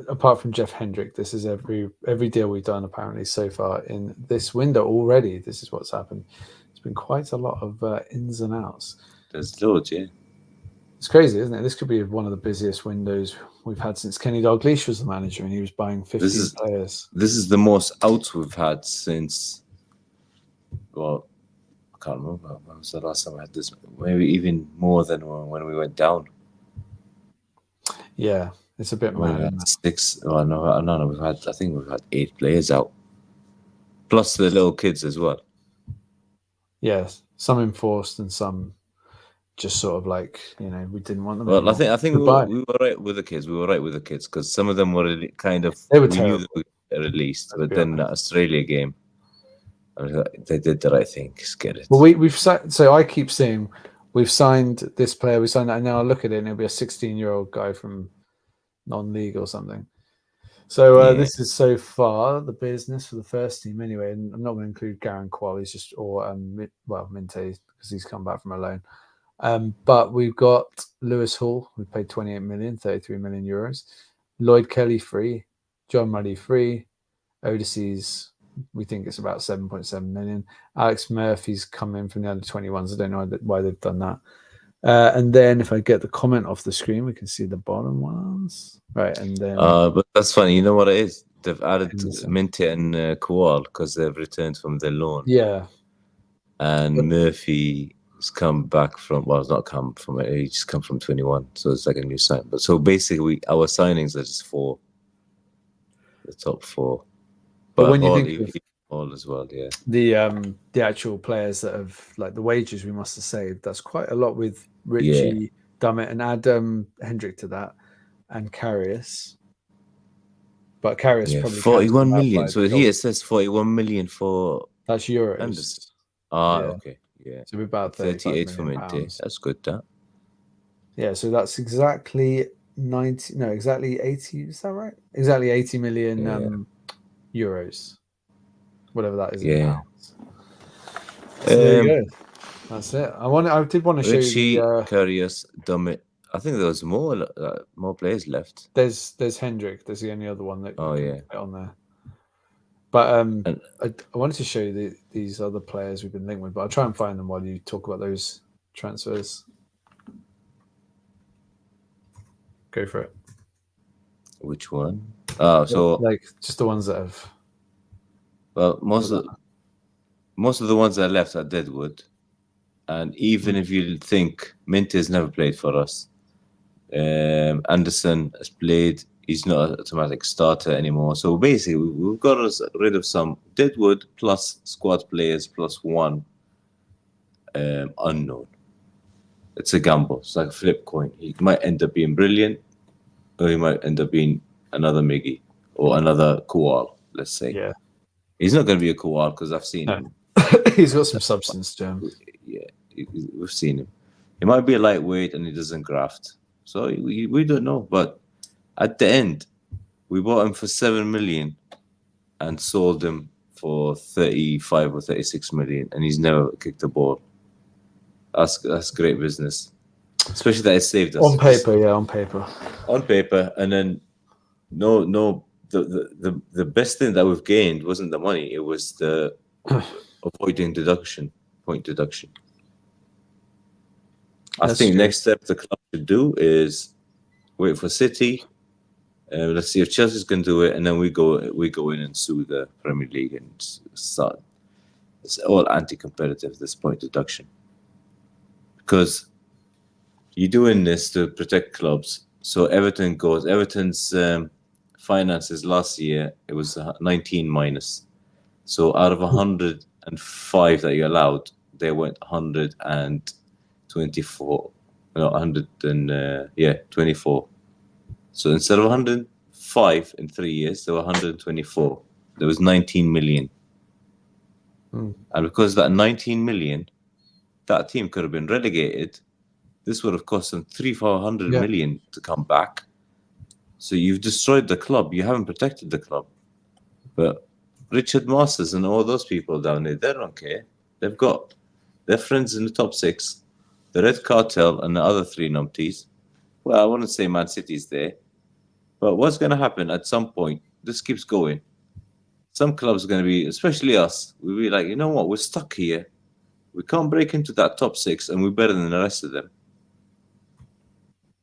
apart from Jeff Hendrick, this is every deal we've done apparently so far in this window already. This is what's happened. It's been quite a lot of ins and outs. There's loads, yeah. It's crazy, isn't it? This could be one of the busiest windows we've had since Kenny Dalglish was the manager, and he was buying 15 players. This is the most outs we've had since, well, I can't remember. When was the last time I had this? Maybe even more than when we went down. Yeah, it's a bit When we mad. had 6, oh no, I think we've had 8 players out. Plus the little kids as well. Yes, some enforced and some just sort of like, we didn't want them. Well, anymore. I think we were right with the kids. We were right with the kids because some of them were kind of. They were we terrible. knew they were released, Let's but be then honest. the Australia game, I was like, they did the right thing. Just get it. Well, we've so I keep saying we've signed this player, we signed that, and now I look at it and it'll be a 16-year-old guy from non-league or something. So this is so far the business for the first team anyway, and I'm not going to include Garen Qual. He's just Minte because he's come back from a loan. But we've got Lewis Hall, we paid 28 million, 33 million euros. Lloyd Kelly free, John Muddy free, Odysseys, we think it's about 7.7 million. Alex Murphy's come in from the under 21s. I don't know why they've done that. And then if I get the comment off the screen, we can see the bottom ones. Right, and then... but that's funny. You know what it is? They've added Henderson. Minte and Kowal because they've returned from their loan. Yeah. And Murphy has come back from, well, it's not come from it. He just come from 21. So it's like a new sign. But so basically, our signings are just for the top 4. But when you Hall, think of Hall as well, yeah. the actual players that have, like, the wages we must have saved, that's quite a lot with Richie, Dummett, and add Hendrick to that, and Karius. But Karius probably 41 counts million. outside So the here goal. it says 41 million for That's euros. Anderson. Yeah. Okay, yeah. So about 38 for million Minte. pounds. That's good, that. Yeah, so that's exactly 80. Is that right? Exactly 80 million euros, whatever that is. In pounds. So there you go. That's it. I did want to show Richie, you the. Karius, Dummett. I think there was more players left. There's Hendrick. There's the only other one that. Put on there. But I wanted to show you these other players we've been linked with, but I'll try and find them while you talk about those transfers. Go for it. Which one? Oh, so like just the ones that have. Well, most of the ones that are left are Deadwood, and even if you think Minte has never played for us, Anderson has played. He's not an automatic starter anymore. So basically, we've got rid of some Deadwood plus squad players plus one unknown. It's a gamble. It's like a flip coin. He might end up being brilliant, or he might end up being another Miggy or another Kowal, let's say. Yeah. He's not going to be a Kowal because I've seen him. He's got some substance to him. Yeah, we've seen him. He might be a lightweight and he doesn't graft. So we don't know. But at the end, we bought him for 7 million and sold him for 35 or 36 million, and he's never kicked the ball. That's great business, especially that it saved us. On paper, yeah, on paper. On paper, and then the best thing that we've gained wasn't the money; it was the avoiding deduction. point deduction. I That's think true. next step the club should do is wait for City. Let's see if Chelsea's going to do it, and then we go in and sue the Premier League and start. It's all anti-competitive, this point deduction, because you're doing this to protect clubs. So Everton's finances last year, it was 19 minus. So out of 105 that you allowed, they went 124. No, 24. So instead of 105 in 3 years, there were 124. There was 19 million. And because of that 19 million, that team could have been relegated. This would have cost them 300-400 million to come back. So you've destroyed the club. You haven't protected the club. But Richard Masters and all those people down there, they don't care. They've got their friends in the top 6, the Red Cartel and the other 3 numpties. Well, I wouldn't say Man City's there. But what's going to happen at some point, this keeps going. Some clubs are going to be, especially us, we'll be like, you know what, we're stuck here. We can't break into that top 6 and we're better than the rest of them.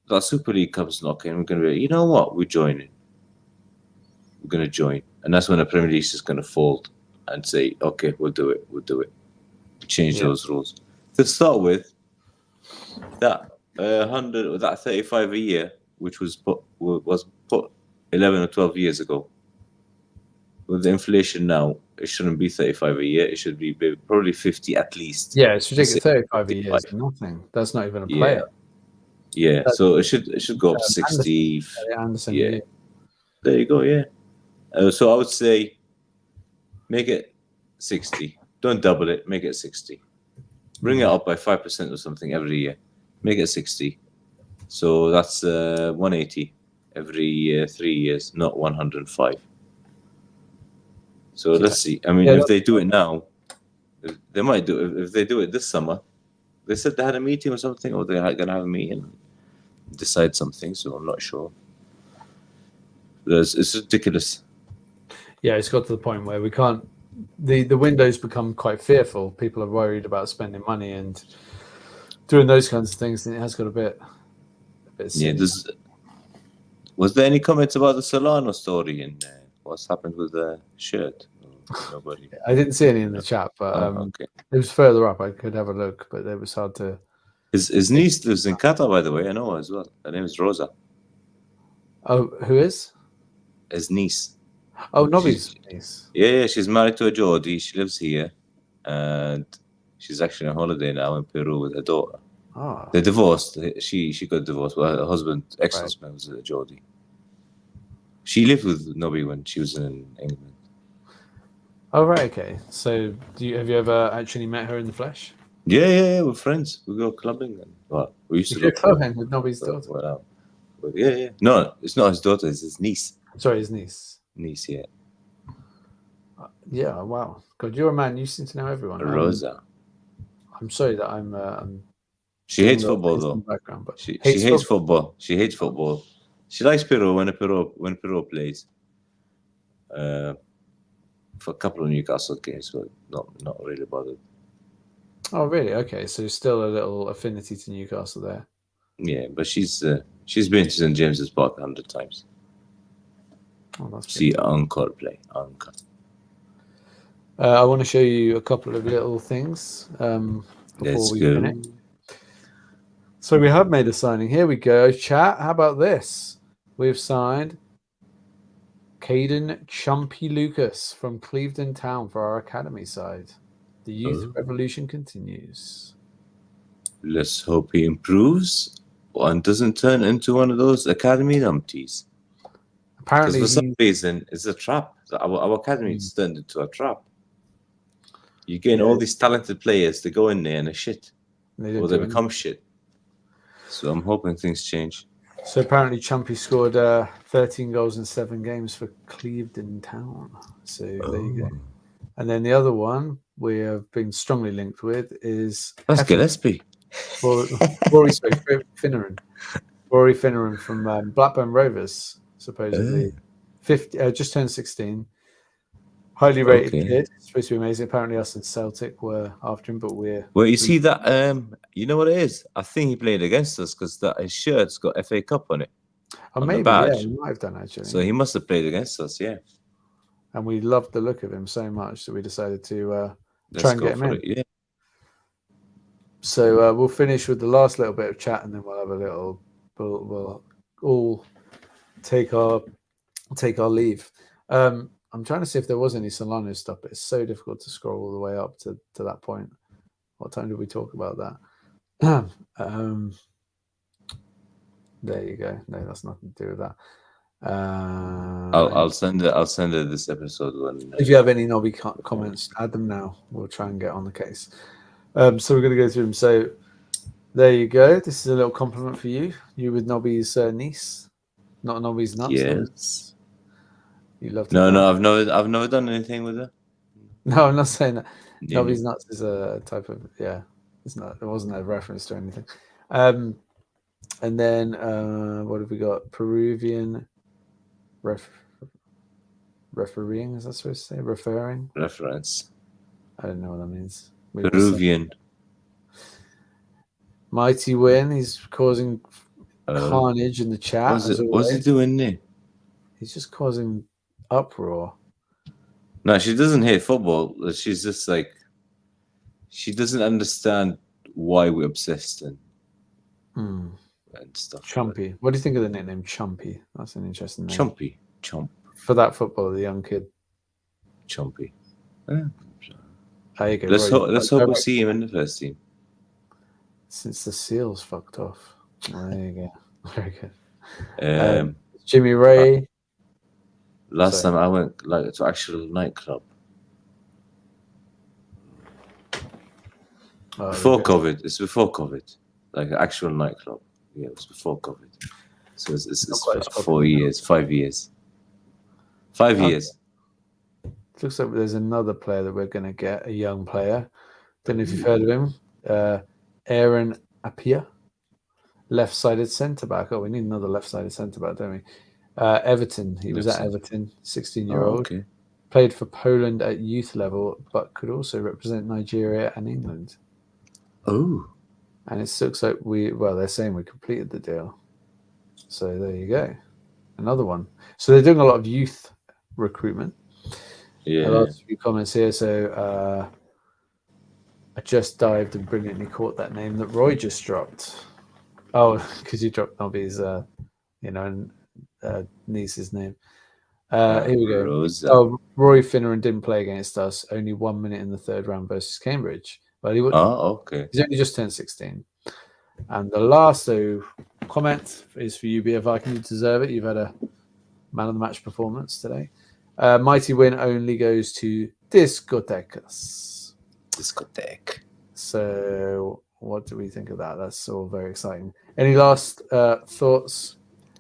That Super League comes knocking, we're going to be, you know what, we're joining. We're going to join. And that's when the Premier League is going to fold and say, okay, we'll do it. Change those rules. To start with, that 100 or that 35 a year, which was put 11 or 12 years ago. With the inflation now, it shouldn't be 35 a year. It should be probably 50 at least. Yeah, it's ridiculous. 35 a year is nothing. That's not even a player. Yeah, so it should go up to 60. Anderson, yeah. There you go, yeah. So I would say make it 60. Don't double it, make it 60. Bring it up by 5% or something every year. Make it 60. So that's 180 every 3 years, not 105. So let's see. I mean, if they do it now, they might do it. If they do it this summer, they said they had a meeting or something, or they're going to have a meeting and decide something. So I'm not sure. It's ridiculous. Yeah, it's got to the point where we can't. The window's become quite fearful. People are worried about spending money and doing those kinds of things, and it has got a bit silly. Yeah. Was there any comments about the Solano story and what's happened with the shirt? Nobody. I didn't see any in the chat, but okay. It was further up. I could have a look, but it was hard to. His niece lives in Qatar, by the way. I know as well. Her name is Rosa. Oh, who is? His niece. Oh, Nobby's niece. Yeah, she's married to a Geordie. She lives here, and she's actually on holiday now in Peru with her daughter. Oh. They're divorced. She got divorced. Well, her husband, ex-husband, was a Geordie. She lived with Nobby when she was in England. Oh, right, okay. So, have you ever actually met her in the flesh? Yeah, we're friends. We go clubbing. We used to go clubbing with Nobby's daughter. Well, yeah. No, it's not his daughter. It's his niece. Sorry, his niece. Niece, yeah. Yeah, wow. God, you're a man. You seem to know everyone. Rosa. I'm sorry that I'm. She hates football, though. Background, but she hates football. She hates football. She likes Peru when Peru plays. For a couple of Newcastle games, but not really bothered. Oh, really? Okay, so still a little affinity to Newcastle there. Yeah, but she's been to St James's Park 100 times. Oh, that's see Encore play. Encore. I want to show you a couple of little things before we finish. So we have made a signing. Here we go. Chat, how about this? We've signed Caden Chumpy Lucas from Clevedon Town for our academy side. The youth revolution continues. Let's hope he improves and doesn't turn into one of those academy numpties. Apparently, for some reason, it's a trap. Our academy is turned into a trap. You're getting all these talented players to go in there and they're shit. Or they become shit. So I'm hoping things change. So apparently Chumpy scored 13 goals in 7 games for Clevedon Town. So there you go. And then the other one we have been strongly linked with is... That's Gillespie. Rory Finneran from Blackburn Rovers, supposedly. 50, just turned 16. Highly rated Okay. kid. Supposed to be amazing. Apparently, us and Celtic were after him, but we're. Well, you see that? You know what it is? I think he played against us because that his shirt's got FA Cup on it, Oh, on the maybe, yeah, badge. he might have done actually. So he must have played against us. Yeah. And we loved the look of him so much that we decided to try Let's and go get him for in. it. Yeah. So we'll finish with the last little bit of chat, and then we'll have a little. We'll all take our leave. I'm trying to see if there was any Solano stuff, but it's so difficult to scroll all the way up to that point. What time did we talk about that? There you go. No, that's nothing to do with that. I'll send it this episode when. If you have any Nobby comments, add them now. We'll try and get on the case. So we're going to go through them. So there you go. This is a little compliment for you. You with Nobby's niece, not Nobby's nuts. Yes. You love to. No, I've never done anything with her. No, I'm not saying that. Yeah. Nobby's nuts is a type of It's not. It wasn't a reference to anything. And then what have we got? Peruvian refereeing. Is that supposed to say referring? Reference. I don't know what that means. Peruvian. Mighty win. He's causing carnage in the chat. What's he doing there? He's just causing uproar. No, she doesn't hate football. She's just like, she doesn't understand why we're obsessed and stuff. Chumpy. What do you think of the nickname Chumpy? That's an interesting name. Chumpy. Chump. For that footballer, the young kid. Chumpy. Yeah. There you go. Let's hope we see him in the first team. Since the Seals fucked off. There you go. Very good. Jimmy Ray. Last time I went to actual nightclub. Before COVID. It's before COVID. Like an actual nightclub. Yeah, it was before COVID. So it's 4 years, 5 years. 5 years. Looks like there's another player that we're going to get, a young player. Don't know if you've heard of him. Aaron Appiah, left-sided centre-back. Oh, we need another left-sided centre-back, don't we? Everton. He was at Everton, 16-year-old. Okay. Played for Poland at youth level, but could also represent Nigeria and England. Oh. And it looks like they're saying we completed the deal. So there you go. Another one. So they're doing a lot of youth recruitment. Yeah. A lot of few comments here. So I just dived and brilliantly caught that name that Roy just dropped. Oh, because you dropped Nobby's, niece's name. Here we go. Rosa. Oh, Roy Finneran didn't play against us. Only 1 minute in the third round versus Cambridge. But he would. Oh, okay. He's only just turned 16. And the last comment is for you, Be a Viking. You deserve it. You've had a man of the match performance today. Mighty win only goes to Discotecas. Discotheque. So what do we think of that? That's all very exciting. Any last thoughts,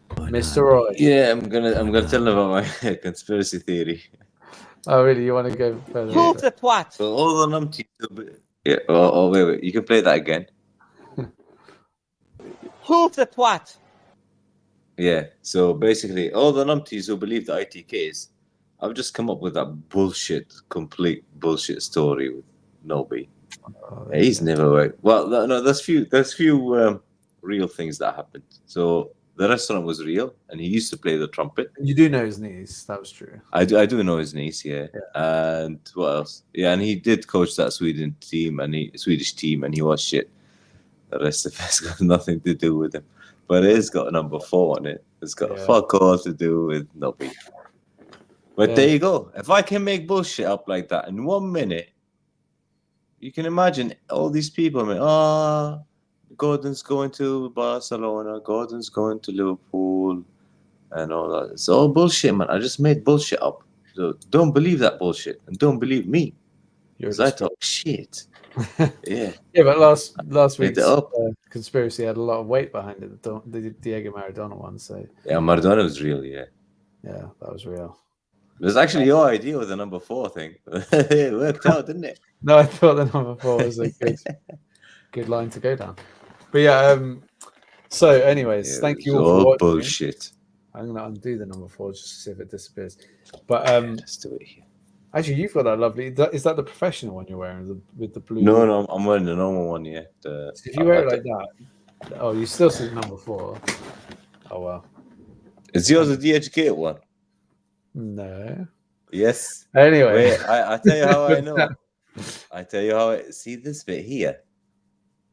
Mr. Roy? Yeah, I'm gonna tell them about my conspiracy theory. Oh, really? You want to go further? Hoof the twat. So all the numpties. Yeah. Oh, wait. You can play that again. Hoof the twat. Yeah. So basically, all the numpties who believe the ITKs, I've just come up with that complete bullshit story with Nobby. He's never worked. Well, no, there's few real things that happened. So the restaurant was real, and he used to play the trumpet. You do know his niece. That was true. I do know his niece, yeah. And what else? Yeah, and he did coach that Swedish team, and he was shit. The rest of it's got nothing to do with him. But it's got a number 4 on it. It's got fuck all to do with Nobby. But there you go. If I can make bullshit up like that in 1 minute, you can imagine all these people. Gordon's going to Barcelona. Gordon's going to Liverpool, and all that. It's all bullshit, man. I just made bullshit up. So don't believe that bullshit, and don't believe me, because I talk shit. Yeah. Yeah, but last week's conspiracy had a lot of weight behind it. The Diego Maradona one. So yeah, Maradona was real. Yeah. Yeah, that was real. It was actually your idea with the number 4 thing. It worked out, didn't it? No, I thought the number 4 was a good line to go down. But yeah, so anyways, thank you all for watching. Bullshit. I'm going to undo the number 4 just to see if it disappears. But let's do it here. Actually, you've got that lovely. Is that the professional one you're wearing with the blue? No, I'm wearing the normal one. Yeah. So if you wear it like that, oh, you still see number 4. Oh well. Is yours a de-educated one? No. Yes. Anyway, Wait, I tell you how I know. I tell you how I see this bit here.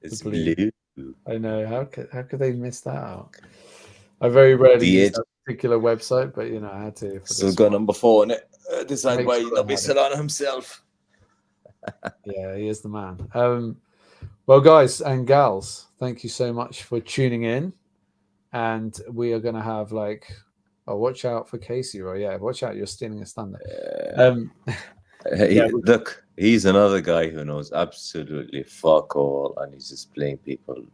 It's blue. blue. I know. How could they miss that out? I very rarely use that particular website, but you know, I had to. Still got number 4 on it. Designed by sure Nabi Solana himself. Yeah, he is the man. Well, guys and gals, thank you so much for tuning in. And we are going to have watch out for Casey, Roy. Yeah, watch out. You're stealing his thunder. Look, he's another guy who knows absolutely fuck all, and he's just playing people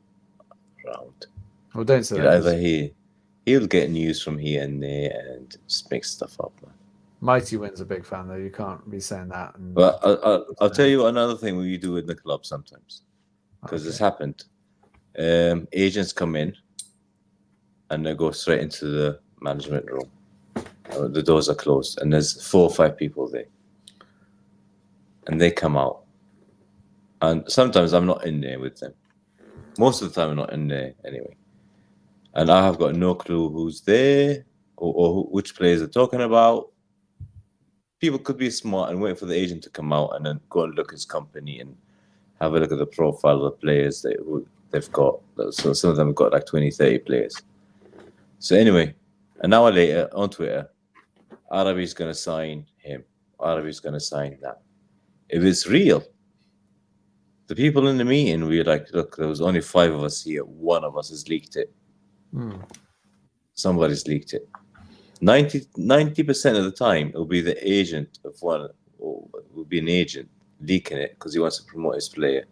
around. Well, don't say that. Either he'll get news from here and there and just make stuff up, man. Mighty Win's a big fan, though. You can't be saying that. But I'll tell you another thing we do in the club sometimes, because this happened. Agents come in and they go straight into the management room. The doors are closed and there's 4 or 5 people there. And they come out. And sometimes I'm not in there with them. Most of the time I'm not in there anyway. And I have got no clue who's there or which players they're talking about. People could be smart and wait for the agent to come out and then go and look at his company and have a look at the profile of the players who they've got. So some of them have got like 20, 30 players. So anyway, an hour later on Twitter, Arabi's going to sign him. Arabi's going to sign that. If it's real, the people in the meeting will be like, look, there was only 5 of us here. 1 of us has leaked it. Somebody's leaked it. 90% of the time, it will be the agent of one, or it will be an agent leaking it because he wants to promote his player.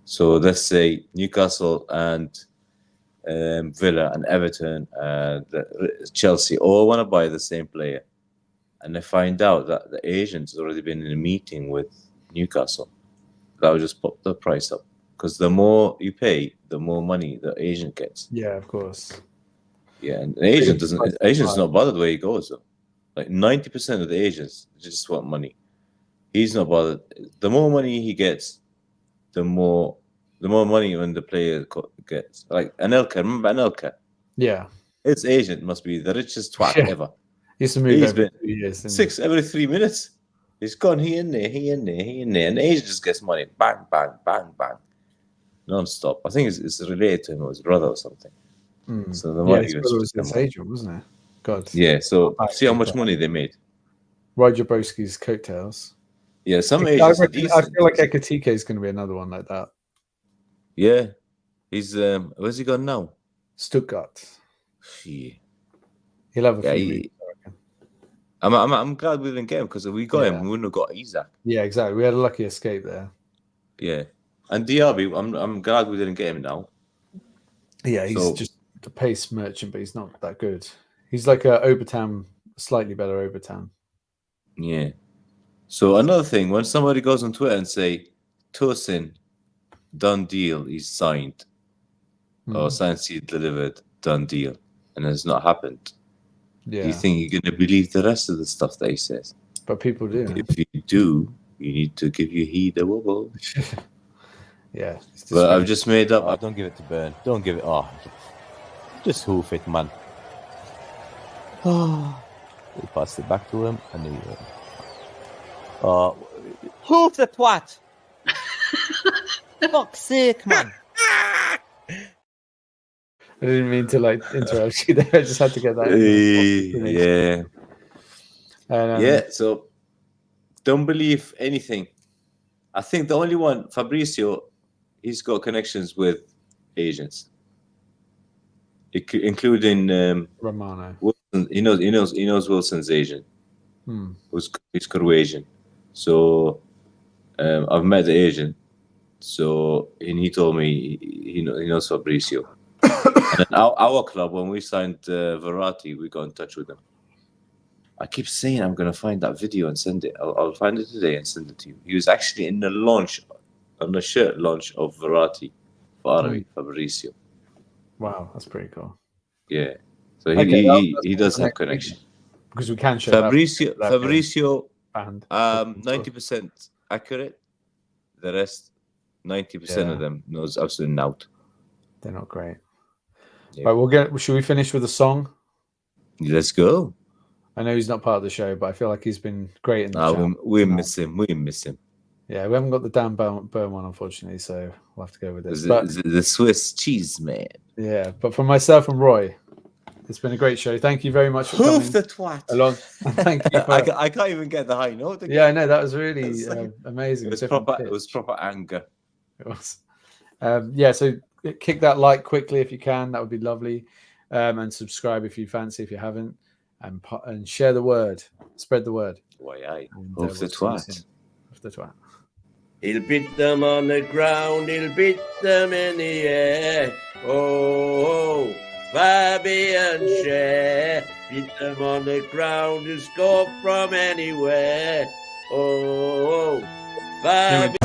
So let's say Newcastle and Villa and Everton and Chelsea all want to buy the same player, and they find out that the agent's already been in a meeting with Newcastle. That will just pop the price up, because the more you pay, the more money the agent gets. Yeah, of course. Yeah, and the agent's not bothered where he goes though. Like 90% of the agents just want money. He's not bothered. The more money he gets, the more money when the player gets. Like Anelka, remember Anelka? Yeah. His agent must be the richest twat ever. He used to move every 2 years. Every 3 minutes. He's gone here and there, and the agent just gets money. Bang, bang, bang, bang. Non-stop. I think it's related to him or his brother or something. So the money was his agent, wasn't it? God. Yeah, so see how much money they made. Roger Broski's coattails. Yeah, some agents are decent. I feel like ITK is going to be another one like that. Yeah. He's where's he gone now? Stuttgart. Yeah. He'll have a few weeks, I reckon. I'm glad we didn't get him, because if we got him, we wouldn't have got Isaac. Yeah, exactly. We had a lucky escape there. Yeah. And Diaby, I'm glad we didn't get him now. Yeah, he's just a pace merchant, but he's not that good. He's like a Obertan, slightly better Obertan. Yeah. So another thing, when somebody goes on Twitter and say, Tosin, done deal, he's signed. Or signed, sealed, delivered, done deal. And it's not happened. Yeah. Do you think you're going to believe the rest of the stuff that he says? But people do. If you do, you need to give your heed a wobble. Yeah. But I've just made up. Oh, don't give it to Burn. Don't give it. Oh, just hoof it, man. Oh, we passed it back to him, and he. Hoof the twat. Fuck's sake, man. I didn't mean to interrupt you there. I just had to get that. Yeah. Yeah. So don't believe anything. I think the only one, Fabrizio, he's got connections with agents, including Romano. Wilson. He knows Wilson's agent, who's Croatian. So I've met the agent. So he told me he knows Fabrizio. And then our club, when we signed Verratti, we got in touch with him. I keep saying I'm going to find that video and send it. I'll find it today and send it to you. He was actually in the shirt launch of Verratti for Arabi, Fabrizio. Wow, that's pretty cool. Yeah. So he does have connection. Because we can show Fabrizio band. 90% accurate. The rest, 90% of them knows absolutely nout. They're not great. Yeah. Right, should we finish with a song? Let's go. I know he's not part of the show, but I feel like he's been great in the chat. We miss him. We miss him. Yeah, we haven't got the Dan Burn one, unfortunately, so we'll have to go with this. The Swiss cheese man. Yeah, but from myself and Roy, it's been a great show. Thank you very much for coming Hoof the twat. along. Thank you. I can't even get the high note again. Yeah, I know, that was really amazing. It was proper anger. It was. So kick that like quickly if you can. That would be lovely. And subscribe if you fancy, if you haven't. And share the word. Spread the word. Why, aye. Hoof the twat. Hoof the twat. He'll beat them on the ground, he'll beat them in the air. Oh, Fabian Share. Beat them on the ground, he'll score from anywhere. Oh, Fabian